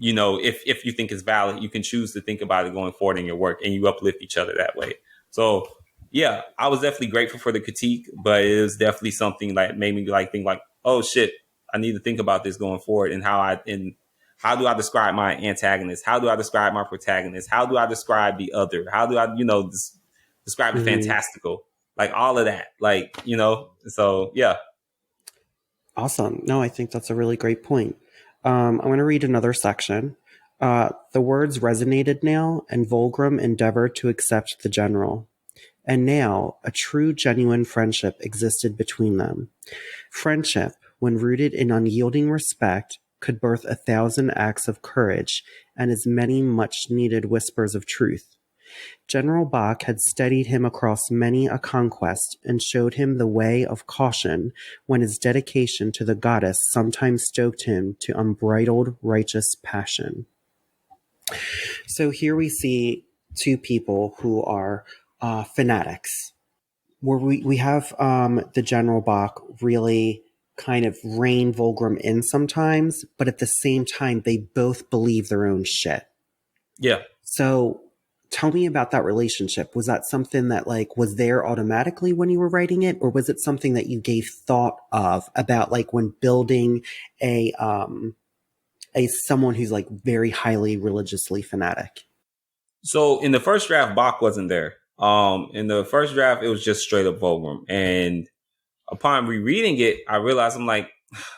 if you think it's valid, you can choose to think about it going forward in your work, and you uplift each other that way. So yeah, I was definitely grateful for the critique, but it was definitely something that made me like think like, oh shit, I need to think about this going forward, and how do I describe my antagonist? How do I describe my protagonist? How do I describe the other? How do I, describe the fantastical? Like all of that, so yeah. Awesome. No, I think that's a really great point. I'm going to read another section. The words resonated now, and Volgrim endeavored to accept the general. And now a true, genuine friendship existed between them. Friendship, when rooted in unyielding respect, could birth 1,000 acts of courage and as many much-needed whispers of truth. General Bach had steadied him across many a conquest and showed him the way of caution when his dedication to the goddess sometimes stoked him to unbridled righteous passion. So here we see two people who are fanatics, where we have the General Bach really kind of rein Volgrim in sometimes, but at the same time, they both believe their own shit. Yeah. So tell me about that relationship. Was that something that like was there automatically when you were writing it, or was it something that you gave thought of about like when building a someone who's like very highly religiously fanatic? So in the first draft, Bach wasn't there. In the first draft, it was just straight up Volgrim. And upon rereading it, I realized I'm like,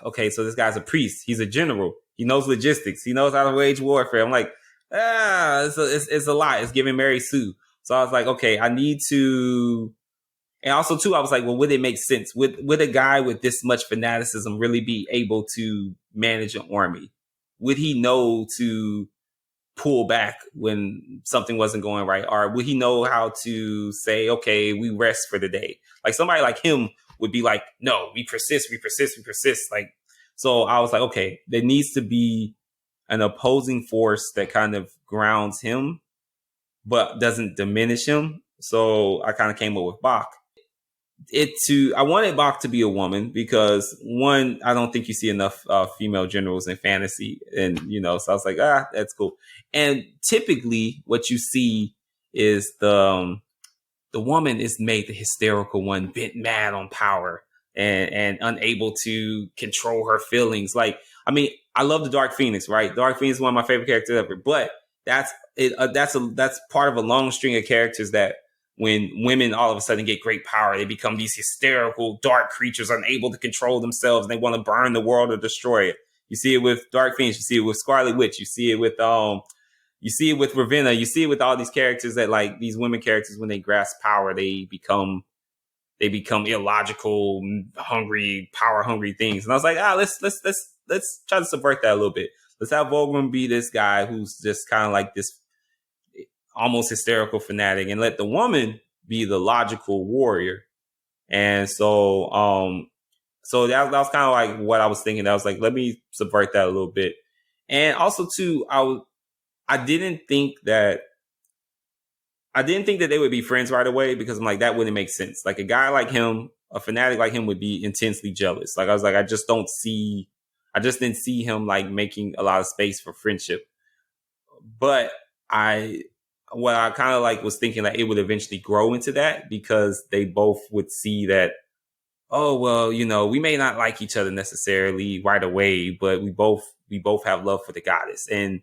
okay, so this guy's a priest. He's a general. He knows logistics. He knows how to wage warfare. I'm like, it's a lot. It's giving Mary Sue. So I was like, okay, I need to And also too, I was like, well, would it make sense? Would a guy with this much fanaticism really be able to manage an army? Would he know to pull back when something wasn't going right? Or would he know how to say, okay, we rest for the day? Like somebody like him would be like, no, we persist. Like, so I was like, okay, there needs to be an opposing force that kind of grounds him, but doesn't diminish him. So I kind of came up with Bach. I wanted Bach to be a woman because one, I don't think you see enough female generals in fantasy, and so I was like, that's cool. And typically, what you see is the woman is made the hysterical one, bent mad on power and unable to control her feelings. Like, I mean, I love the Dark Phoenix, right? Dark Phoenix is one of my favorite characters ever, but that's part of a long string of characters that when women all of a sudden get great power, they become these hysterical, dark creatures unable to control themselves. And they want to burn the world or destroy it. You see it with Dark Phoenix. You see it with Scarlet Witch. You see it with Ravenna. You see it with all these characters that, like, these women characters, when they grasp power, they become illogical, power hungry things. And I was like, let's try to subvert that a little bit. Let's have Volgrim be this guy who's just kind of like this almost hysterical fanatic, and let the woman be the logical warrior. And so that was kind of like what I was thinking. I was like, let me subvert that a little bit. And also too, I didn't think that they would be friends right away, because I'm like, that wouldn't make sense. Like, a guy like him, a fanatic like him, would be intensely jealous. Like, I was like, I just didn't see him like making a lot of space for friendship. But what I kind of like was thinking that it would eventually grow into that, because they both would see that, oh, well, we may not like each other necessarily right away, but we both have love for the goddess. And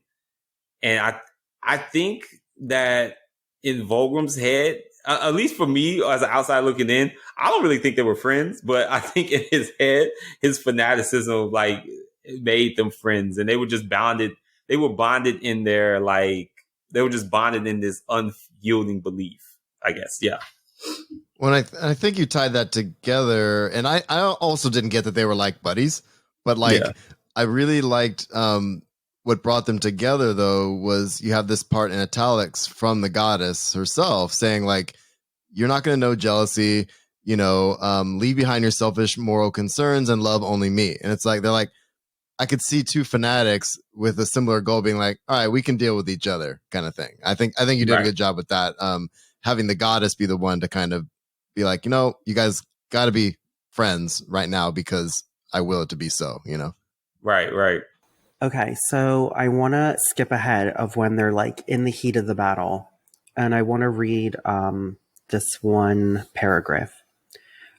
I think that in Volgrim's head, at least for me as an outsider looking in, I don't really think they were friends, but I think in his head, his fanaticism like made them friends, and they were just bonded. They were bonded in their they were just bonded in this unyielding belief, I guess. Yeah. When I think you tied that together, and I also didn't get that they were like buddies, but I really liked what brought them together, though, was you have this part in italics from the goddess herself saying, like, you're not going to know jealousy, leave behind your selfish moral concerns and love only me. And it's like, they're like, I could see two fanatics with a similar goal being like, all right, we can deal with each other, kind of thing. I think you did a good job with that. Having the goddess be the one to kind of be like, you guys got to be friends right now because I will it to be so, Right. Okay, so I want to skip ahead of when they're like in the heat of the battle, and I want to read this one paragraph.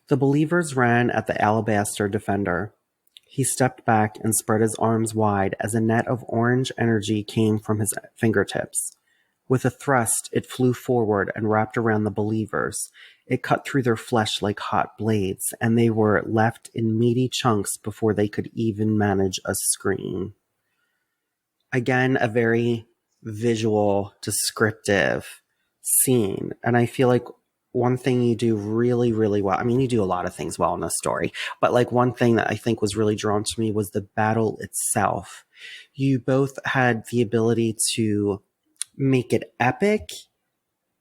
The believers ran at the alabaster defender. He stepped back and spread his arms wide as a net of orange energy came from his fingertips. With a thrust, it flew forward and wrapped around the believers. It cut through their flesh like hot blades, and they were left in meaty chunks before they could even manage a scream. Again, a very visual, descriptive scene. And I feel like one thing you do really, really well, I mean, you do a lot of things well in this story, but like one thing that I think was really drawn to me was the battle itself. You both had the ability to make it epic,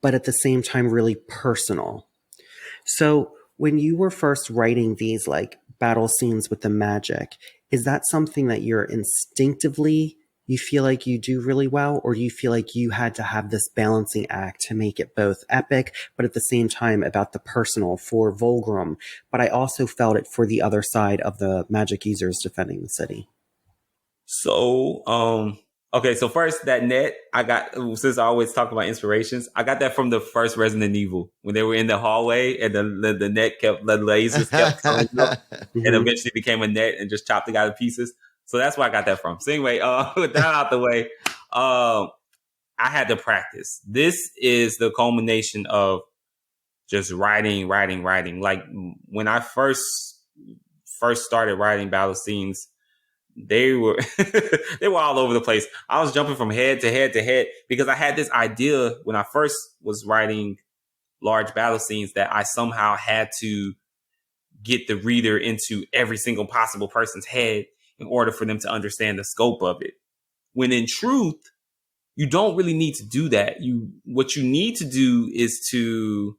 but at the same time, really personal. So when you were first writing these like battle scenes with the magic, is that something that you're instinctively you feel like you do really well, or do you feel like you had to have this balancing act to make it both epic, but at the same time about the personal for Volgrim? But I also felt it for the other side of the magic users defending the city. So, okay. So first, that net I got, since I always talk about inspirations, I got that from the first Resident Evil when they were in the hallway and the net the lasers kept coming up and eventually became a net and just chopped the guy to pieces. So that's where I got that from. So anyway, with that out the way, I had to practice. This is the culmination of just writing. Like when I first started writing battle scenes, they were they were all over the place. I was jumping from head to head to head because I had this idea when I first was writing large battle scenes that I somehow had to get the reader into every single possible person's head in order for them to understand the scope of it. When in truth, you don't really need to do that. What you need to do is to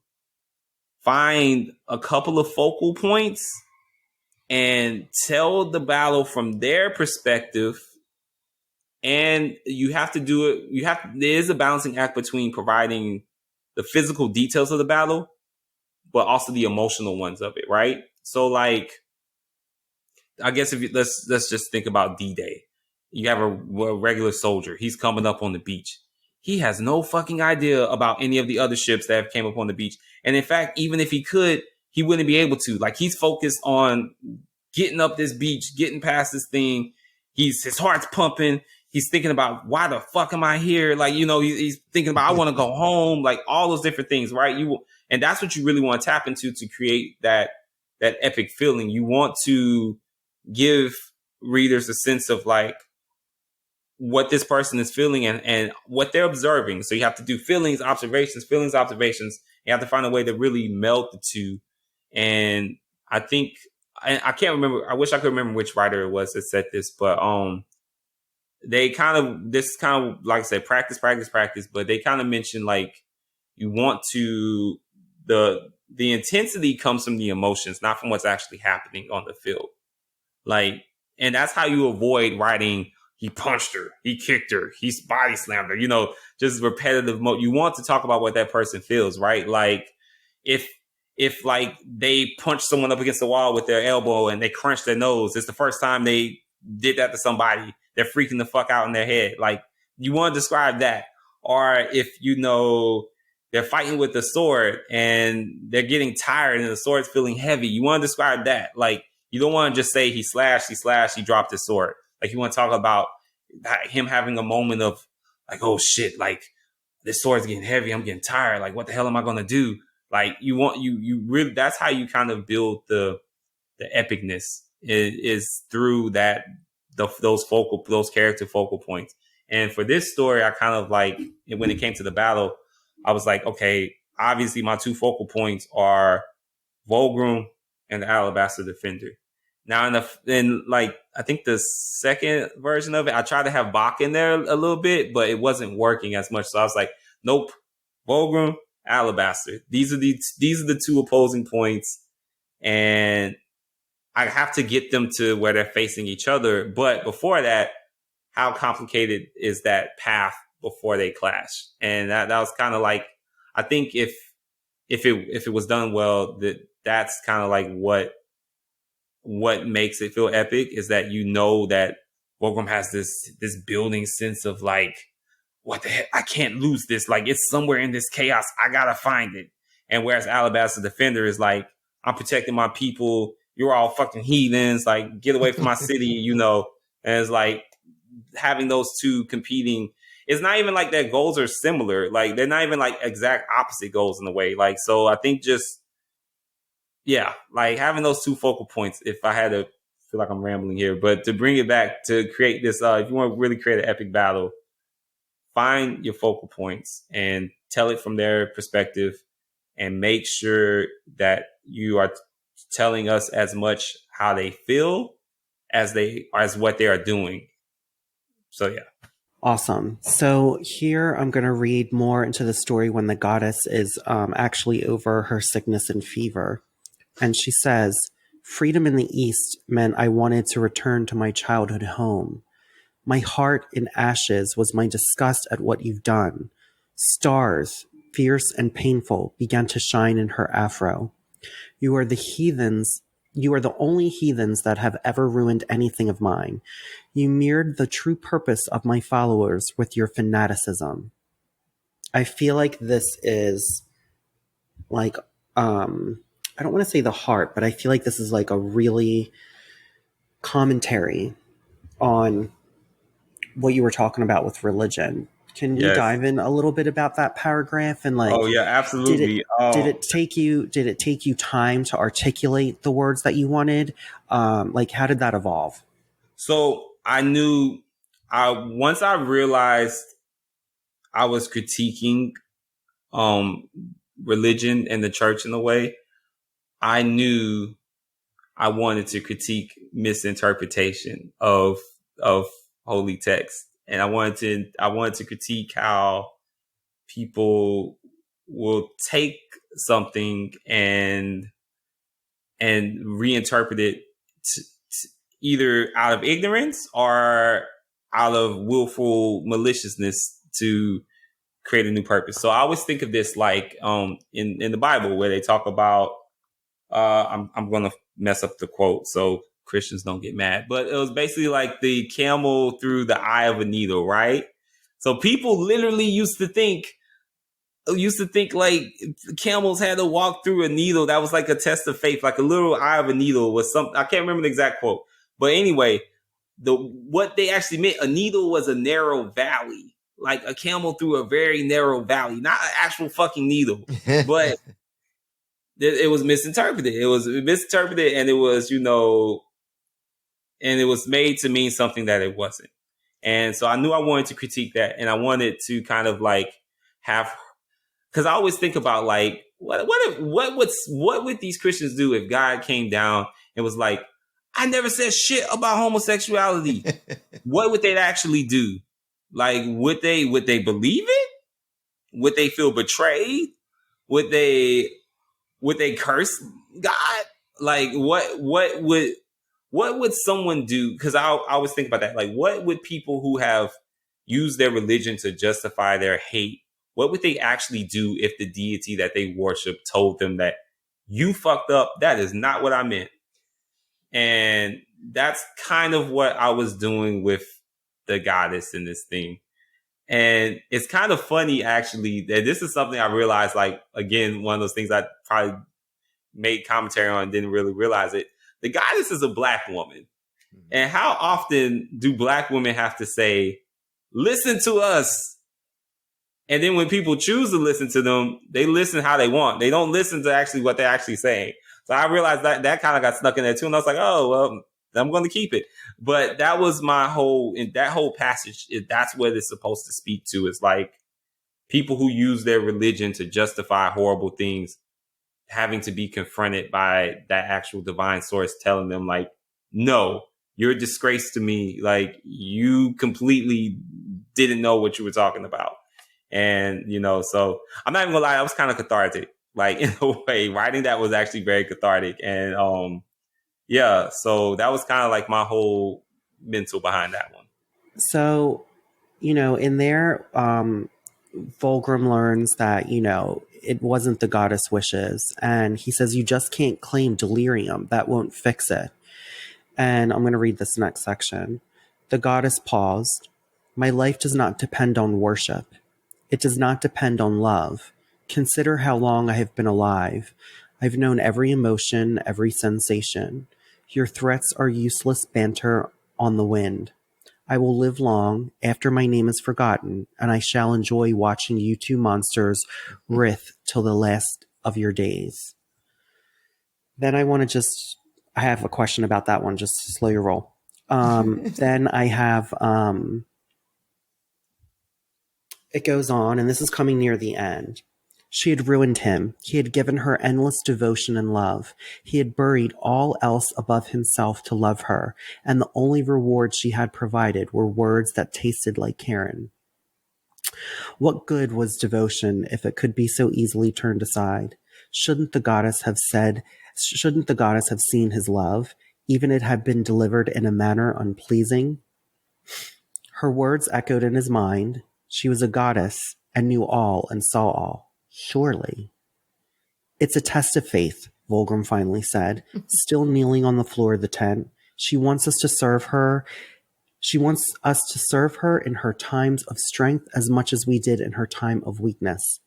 find a couple of focal points and tell the battle from their perspective. And you have to do it. There is a balancing act between providing the physical details of the battle, but also the emotional ones of it, right? So, like, I guess let's just think about D-Day. You have a regular soldier. He's coming up on the beach. He has no fucking idea about any of the other ships that have came up on the beach. And in fact, even if he could, he wouldn't be able to. Like, he's focused on getting up this beach, getting past this thing. His heart's pumping. He's thinking about, why the fuck am I here? Like, he's thinking about, I want to go home. Like, all those different things, right? And that's what you really want to tap into to create that epic feeling. You want to give readers a sense of, like, what this person is feeling and what they're observing. So you have to do feelings, observations. You have to find a way to really melt the two. And I think, I can't remember, I wish I could remember which writer it was that said this, but this kind of, like I said, practice, but they kind of mentioned, like, you want to, the intensity comes from the emotions, not from what's actually happening on the field. Like, and that's how you avoid writing, he punched her, he kicked her, he's body slammed her, just repetitive mode. You want to talk about what that person feels, right? Like, if like they punch someone up against the wall with their elbow and they crunch their nose, it's the first time they did that to somebody, they're freaking the fuck out in their head. Like, you want to describe that. Or if, they're fighting with the sword and they're getting tired and the sword's feeling heavy, you want to describe that. Like, you don't want to just say he slashed, he dropped his sword. Like, you want to talk about him having a moment of, like, oh shit, like, this sword's getting heavy, I'm getting tired, like, what the hell am I going to do? Like, you really, that's how you kind of build the epicness is through those character focal points. And for this story, I kind of, like, when it came to the battle, I was like, okay, obviously my two focal points are Volgrim and the Alabaster Defender. Now, I think the second version of it, I tried to have Bach in there a little bit, but it wasn't working as much. So I was like, nope, Volgrim, Alabaster. These are the two opposing points, and I have to get them to where they're facing each other. But before that, how complicated is that path before they clash? And that was kind of like, I think if it was done well, that's kind of like what makes it feel epic, is that that Volgrim has this building sense of, like, what the heck, I can't lose this. Like, it's somewhere in this chaos, I gotta find it. And whereas Alabaster Defender is like, I'm protecting my people, you're all fucking heathens, like, get away from my city, and it's like having those two competing. It's not even like their goals are similar. Like, they're not even like exact opposite goals in a way. Like, so I think like having those two focal points, if I had to, feel like I'm rambling here, but to bring it back to create this, if you want to really create an epic battle, find your focal points and tell it from their perspective, and make sure that you are telling us as much how they feel as what they are doing. So, yeah. Awesome. So here I'm going to read more into the story when the goddess is actually over her sickness and fever. And she says, freedom in the East meant I wanted to return to my childhood home. My heart in ashes was my disgust at what you've done. Stars, fierce and painful, began to shine in her afro. You are the only heathens that have ever ruined anything of mine. You mirrored the true purpose of my followers with your fanaticism. I feel like this is like, I don't want to say the heart, but I feel like this is like a really commentary on what you were talking about with religion. Can you dive in a little bit about that paragraph and, like, oh yeah, absolutely. Did it take you time to articulate the words that you wanted? Like, how did that evolve? So once I realized I was critiquing religion and the church in a way, I knew I wanted to critique misinterpretation of holy text, and I wanted to critique how people will take something and reinterpret it either out of ignorance or out of willful maliciousness to create a new purpose. So I always think of this like in the Bible where they talk about I'm going to mess up the quote so Christians don't get mad, but it was basically like the camel through the eye of a needle, right? So people literally used to think like camels had to walk through a needle. That was like a test of faith, like a little eye of a needle was something. I can't remember the exact quote, but anyway, what they actually meant, a needle was a narrow valley, like a camel through a very narrow valley, not an actual fucking needle, but it was misinterpreted. It was misinterpreted, and it was, and it was made to mean something that it wasn't. And so I knew I wanted to critique that, and I wanted to kind of like have, because I always think about like what would these Christians do if God came down and was like, I never said shit about homosexuality. What would they actually do? Like, would they believe it? Would they feel betrayed? Would they curse God? Like, what would someone do? Because I always think about that. Like, what would people who have used their religion to justify their hate, what would they actually do if the deity that they worship told them that you fucked up? That is not what I meant. And that's kind of what I was doing with the goddess in this thing. And it's kind of funny, actually, that this is something I realized, like, again, one of those things I probably made commentary on and didn't really realize it. The goddess is a Black woman. And how often do Black women have to say, listen to us? And then when people choose to listen to them, they listen how they want. They don't listen to actually what they're actually saying. So I realized that kind of got stuck in there too. And I was like, oh, well, I'm going to keep it. But that was my whole, in that whole passage, that's what it's supposed to speak to. It's like people who use their religion to justify horrible things having to be confronted by that actual divine source telling them like, no, you're a disgrace to me. Like, you completely didn't know what you were talking about. And, so I'm not even gonna lie, I was kind of cathartic. Like, in a way, writing that was actually very cathartic. And yeah, so that was kind of like my whole mental behind that one. So, in there, Fulgrim learns that, it wasn't the goddess' wishes. And he says, you just can't claim delirium. That won't fix it. And I'm going to read this next section. The goddess paused. My life does not depend on worship. It does not depend on love. Consider how long I have been alive. I've known every emotion, every sensation. Your threats are useless banter on the wind. I will live long after my name is forgotten, and I shall enjoy watching you two monsters writhe till the last of your days. Then I have a question about that one, just slow your roll. Then I have, it goes on, and this is coming near the end. She had ruined him. He had given her endless devotion and love. He had buried all else above himself to love her, and the only rewards she had provided were words that tasted like Karen. What good was devotion if it could be so easily turned aside? Shouldn't the goddess have seen his love, even if it had been delivered in a manner unpleasing? Her words echoed in his mind. She was a goddess and knew all and saw all. Surely. It's a test of faith, Fulgrim finally said, still kneeling on the floor of the tent. She wants us to serve her. She wants us to serve her in her times of strength as much as we did in her time of weakness.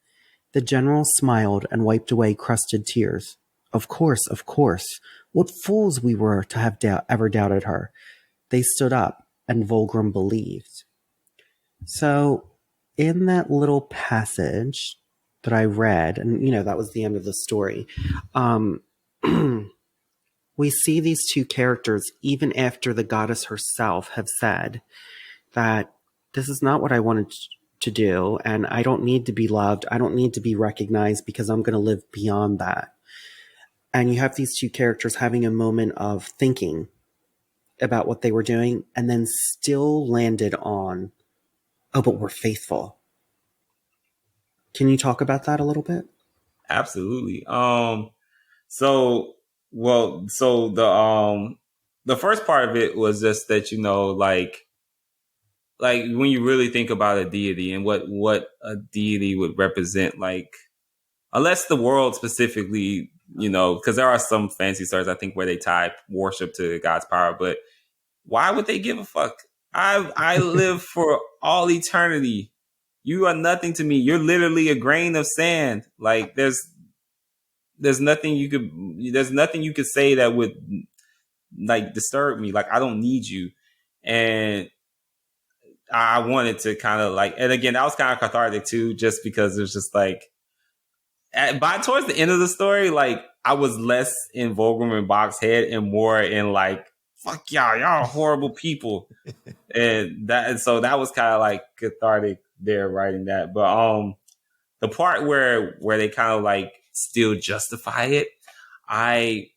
The general smiled and wiped away crusted tears. Of course, of course. What fools we were to have ever doubted her. They stood up, and Fulgrim believed. So, in that little passage that I read, and that was the end of the story, we see these two characters, even after the goddess herself have said that this is not what I wanted to do, and I don't need to be loved. I don't need to be recognized because I'm going to live beyond that. And you have these two characters having a moment of thinking about what they were doing and then still landed on, oh, but we're faithful. Can you talk about that a little bit? Absolutely. So the first part of it was just that, you know, like when you really think about a deity and what a deity would represent, like, unless the world specifically, you know, because there are some fancy stories, I think, where they tie worship to God's power, but why would they give a fuck? I live for all eternity. You are nothing to me. You're literally a grain of sand. Like, there's nothing you could say that would, like, disturb me. Like, I don't need you. And I wanted to kind of, like, and again, that was kind of cathartic too, just because it was just like, towards the end of the story, like, I was less in Volgrim and Bach's head and more in, like, fuck y'all are horrible people. So that was kind of like cathartic there, writing that. But the part where they kind of like still justify it, I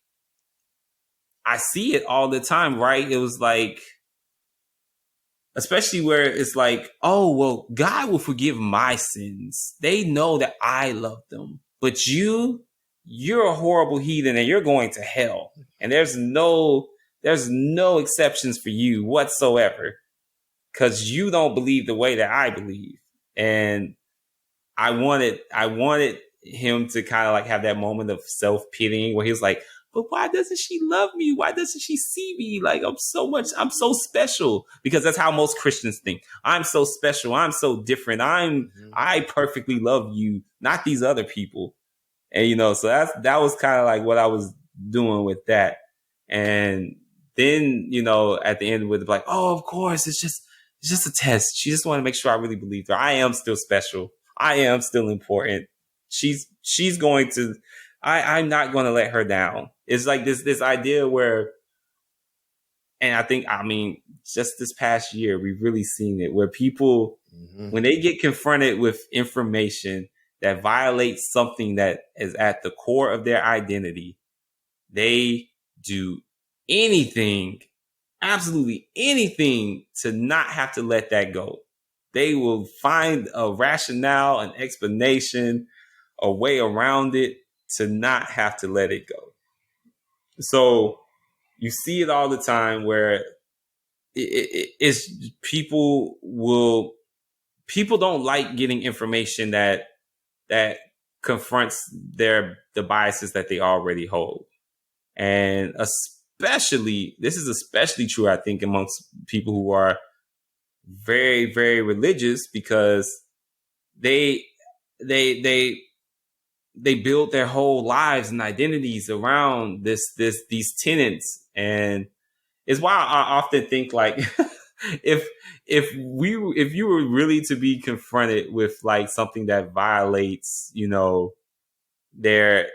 see it all the time, right? It was like, especially where it's like, oh, well, God will forgive my sins. They know that I love them. But you're a horrible heathen and you're going to hell. And there's no exceptions for you whatsoever, because you don't believe the way that I believe. And I wanted him to kind of like have that moment of self-pitying where he was like, but why doesn't she love me? Why doesn't she see me? Like, I'm so special, because that's how most Christians think. I'm so special. I'm so different. I perfectly love you, not these other people. And, you know, so that was kind of like what I was doing with that. And then, you know, at the end with like, oh, of course, it's just a test. She just wanted to make sure I really believed her. I am still special. I am still important. She's going to, I'm not going to let her down. It's like this idea where, and I mean, just this past year, we've really seen it where people, when they get confronted with information that violates something that is at the core of their identity, they do anything, absolutely anything, to not have to let that go. They will find a rationale, an explanation, a way around it to not have to let it go. So you see it all the time where it's people don't like getting information that confronts the biases that they already hold. And this is especially true, I think, amongst people who are very, very religious, because they build their whole lives and identities around these tenets. And it's why I often think, like, if you were really to be confronted with like something that violates, you know, their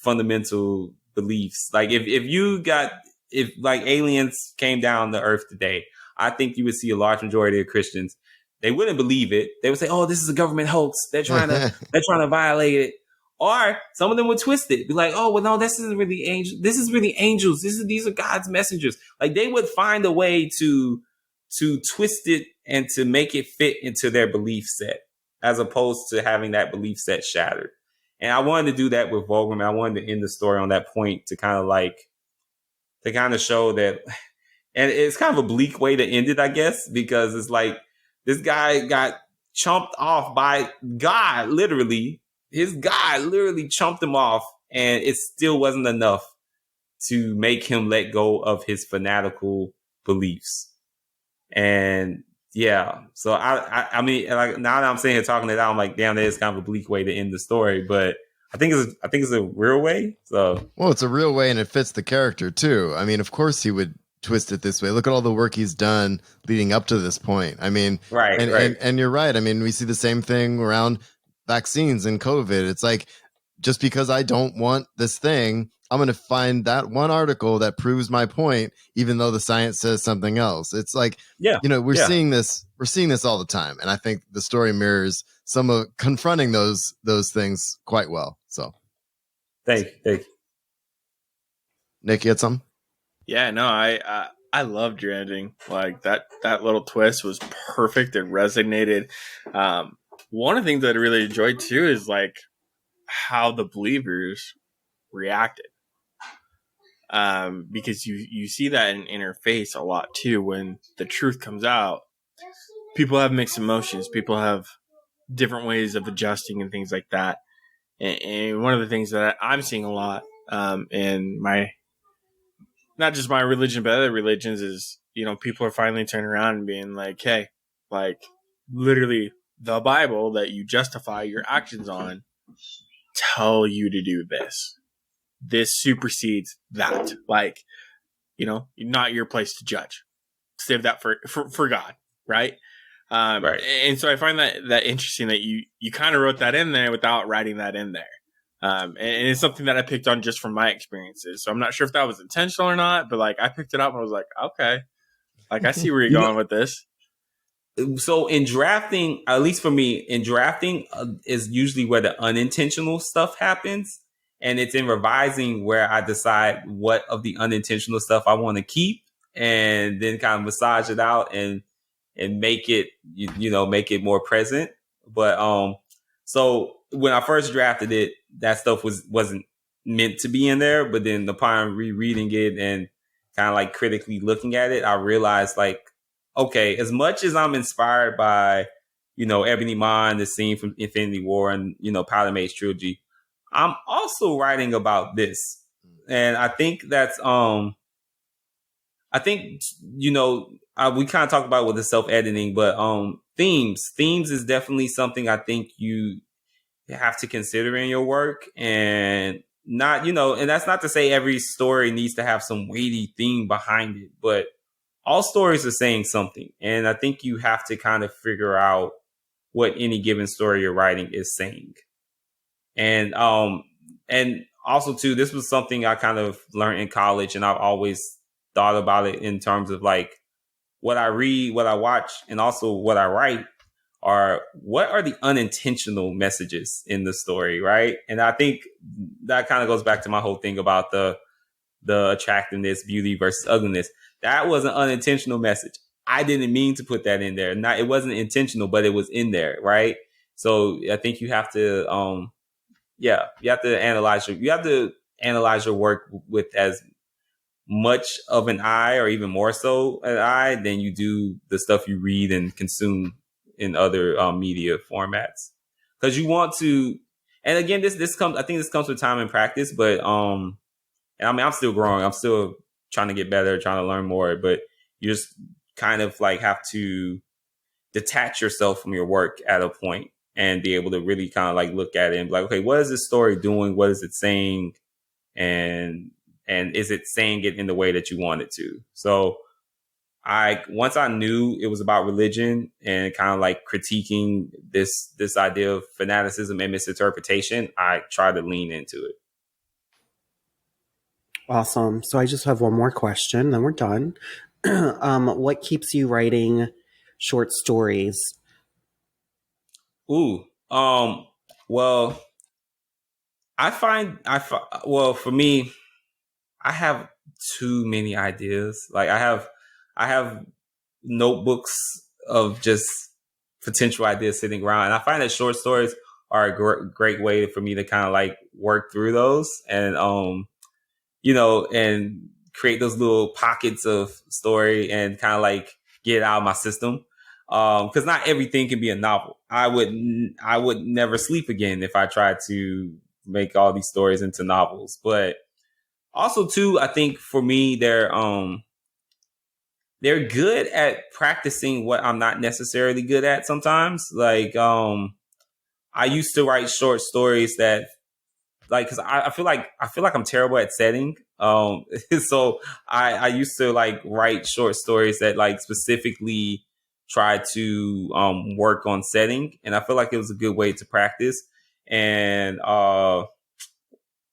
fundamental beliefs, like if like aliens came down to Earth today, I think you would see a large majority of Christians. They wouldn't believe it. They would say, "Oh, this is a government hoax. They're trying to violate it." Or some of them would twist it, be like, "Oh, well, no, this isn't really angels. This is really angels. These are God's messengers." Like, they would find a way to twist it and to make it fit into their belief set, as opposed to having that belief set shattered. And I wanted to do that with Volgrim. I wanted to end the story on that point to kind of show that. And it's kind of a bleak way to end it, I guess, because it's like this guy got chomped off by God, literally. His God literally chomped him off, and it still wasn't enough to make him let go of his fanatical beliefs. And yeah, so I mean, like, now that I'm sitting here talking it out, I'm like, damn, that is kind of a bleak way to end the story, but I think it's a real way. So, well, it's a real way, and it fits the character too. I mean, of course he would twist it this way. Look at all the work he's done leading up to this point. I mean, right. And you're right. I mean, we see the same thing around vaccines and COVID. It's like, just because I don't want this thing, I'm going to find that one article that proves my point, even though the science says something else. It's like, we're seeing this all the time. And I think the story mirrors some of confronting those things quite well. So thank you. Nick, you had something? Yeah, no, I loved your ending. Like that little twist was perfect. It resonated. One of the things that I really enjoyed too is like how the believers reacted. Because you see that in Interface a lot too. When the truth comes out, people have mixed emotions. People have different ways of adjusting and things like that. And one of the things that I'm seeing a lot in not just my religion, but other religions is, people are finally turning around and being like, hey, like literally the Bible that you justify your actions on tell you to do this. This supersedes that. Like, not your place to judge. Save that for God, right? Right. And so I find that interesting that you kind of wrote that in there without writing that in there. And it's something that I picked on just from my experiences. So I'm not sure if that was intentional or not, but like I picked it up and I was like, okay, like I see where you're going with this. So in drafting, at least for me, is usually where the unintentional stuff happens. And it's in revising where I decide what of the unintentional stuff I want to keep and then kind of massage it out and make it, make it more present. But so when I first drafted it, that stuff wasn't meant to be in there. But then upon rereading it and kind of like critically looking at it, I realized like, okay, as much as I'm inspired by, Ebony Maw, the scene from Infinity War and, Powder Mage's trilogy, I'm also writing about this. And I think that's, we kind of talked about with the self-editing, but themes is definitely something I think you have to consider in your work. And not, and that's not to say every story needs to have some weighty theme behind it, but all stories are saying something. And I think you have to kind of figure out what any given story you're writing is saying. And also too, this was something I kind of learned in college, and I've always thought about it in terms of like what I read, what I watch, and also what I write are what are the unintentional messages in the story, right? And I think that kind of goes back to my whole thing about the attractiveness, beauty versus ugliness. That was an unintentional message. I didn't mean to put that in there. It wasn't intentional, but it was in there, right? So I think you have to, you have to analyze your work with as much of an eye, or even more so an eye, than you do the stuff you read and consume in other media formats. Because you want to, and again, this comes with time and practice. But and I mean, I'm still growing. I'm still trying to get better, trying to learn more. But you just kind of like have to detach yourself from your work at a point and be able to really kind of like look at it and be like, okay, what is this story doing? What is it saying? And is it saying it in the way that you want it to? So once I knew it was about religion and kind of like critiquing this idea of fanaticism and misinterpretation, I tried to lean into it. Awesome. So I just have one more question, then we're done. What keeps you writing short stories? Well, for me, I have too many ideas. Like I have notebooks of just potential ideas sitting around, and I find that short stories are a great way for me to kind of like work through those and and create those little pockets of story and kind of like get it out of my system. Because not everything can be a novel. I would never sleep again if I tried to make all these stories into novels. But also too, I think for me, they're good at practicing what I'm not necessarily good at sometimes. Like, I used to write short stories that, like, cause I feel like I'm terrible at setting. So I used to like write short stories that like specifically try to work on setting, and I feel like it was a good way to practice. And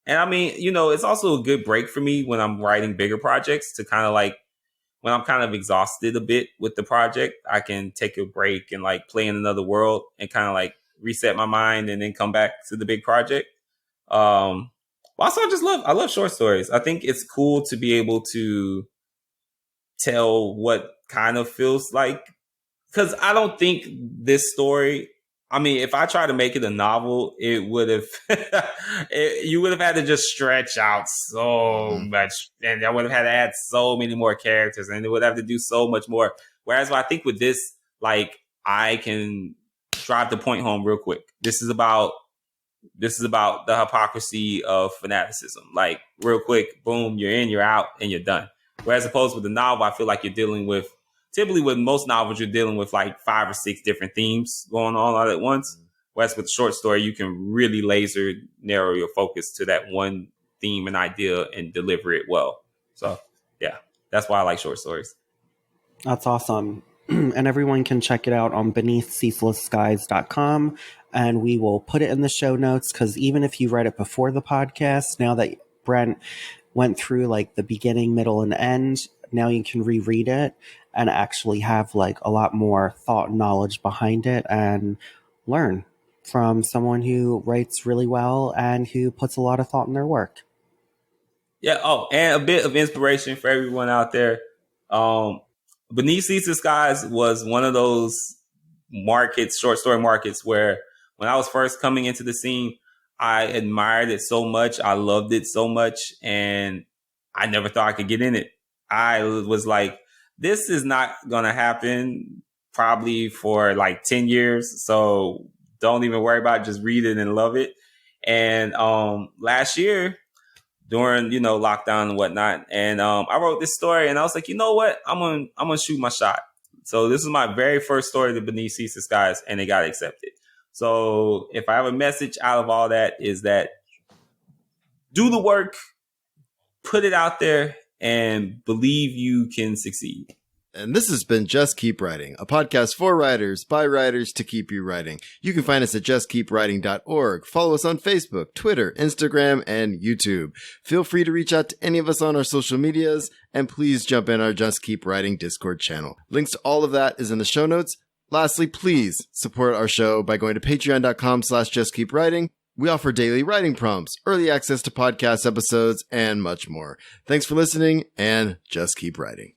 And I mean, it's also a good break for me when I'm writing bigger projects to kind of like, when I'm kind of exhausted a bit with the project, I can take a break and like play in another world and kind of like reset my mind and then come back to the big project. Also, I love short stories. I think it's cool to be able to tell what kind of feels like, because I don't think this story, I mean, if I try to make it a novel, it would have, you would have had to just stretch out so much, and I would have had to add so many more characters, and it would have to do so much more. Whereas I think with this, like, I can drive the point home real quick. This is about the hypocrisy of fanaticism. Like, real quick, boom, you're in, you're out, and you're done. Whereas opposed with the novel, I feel like you're dealing with, typically with most novels, you're dealing with like 5 or 6 different themes going on all at once. Whereas with short story, you can really laser narrow your focus to that one theme and idea and deliver it well. So yeah, that's why I like short stories. That's awesome. And everyone can check it out on beneathceaselessskies.com. And we will put it in the show notes, because even if you read it before the podcast, now that Brent went through like the beginning, middle, and end, now you can reread it and actually have like a lot more thought and knowledge behind it and learn from someone who writes really well and who puts a lot of thought in their work. Yeah. Oh, and a bit of inspiration for everyone out there. Beneath Ceaseless Skies was one of those markets, short story markets, where when I was first coming into the scene, I admired it so much. I loved it so much. And I never thought I could get in it. I was like, this is not going to happen probably for like 10 years. So don't even worry about it. Just read it and love it. And last year, during, lockdown and whatnot, and I wrote this story, and I was like, you know what? I'm gonna shoot my shot. So this is my very first story to Beneath Ceaseless Skies, and it got accepted. So if I have a message out of all that, is that do the work, put it out there, and believe you can succeed. And this has been Just Keep Writing, a podcast for writers, by writers, to keep you writing. You can find us at justkeepwriting.org. Follow us on Facebook, Twitter, Instagram, and YouTube. Feel free to reach out to any of us on our social medias, and please jump in our Just Keep Writing Discord channel. Links to all of that is in the show notes. Lastly, please support our show by going to patreon.com/justkeepwriting. We offer daily writing prompts, early access to podcast episodes, and much more. Thanks for listening, and just keep writing.